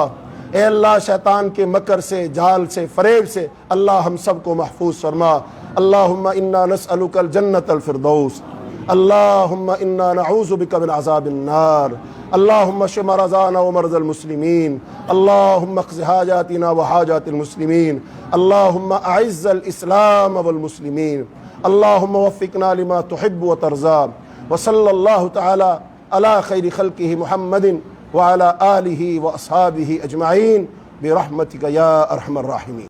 A: اے اللہ شیطان کے مکر سے، جال سے، فریب سے اللہ ہم سب کو محفوظ فرما۔ اللہم انا نسألک الجنت الفردوس، اللہم انا نعوذ بک من عذاب النار، اللہم اشف مرضانا ومرضى المسلمین، اللہم اقض حاجاتنا وحاجات المسلمین، اللہم اعز الاسلام والمسلمین، اللہم وفقنا لما تحب وترضى، وصلی اللہ تعالی علی خیر خلقہ محمد وعلى آلہ واصحابہ اجمعین برحمتک یا ارحم الراحمین۔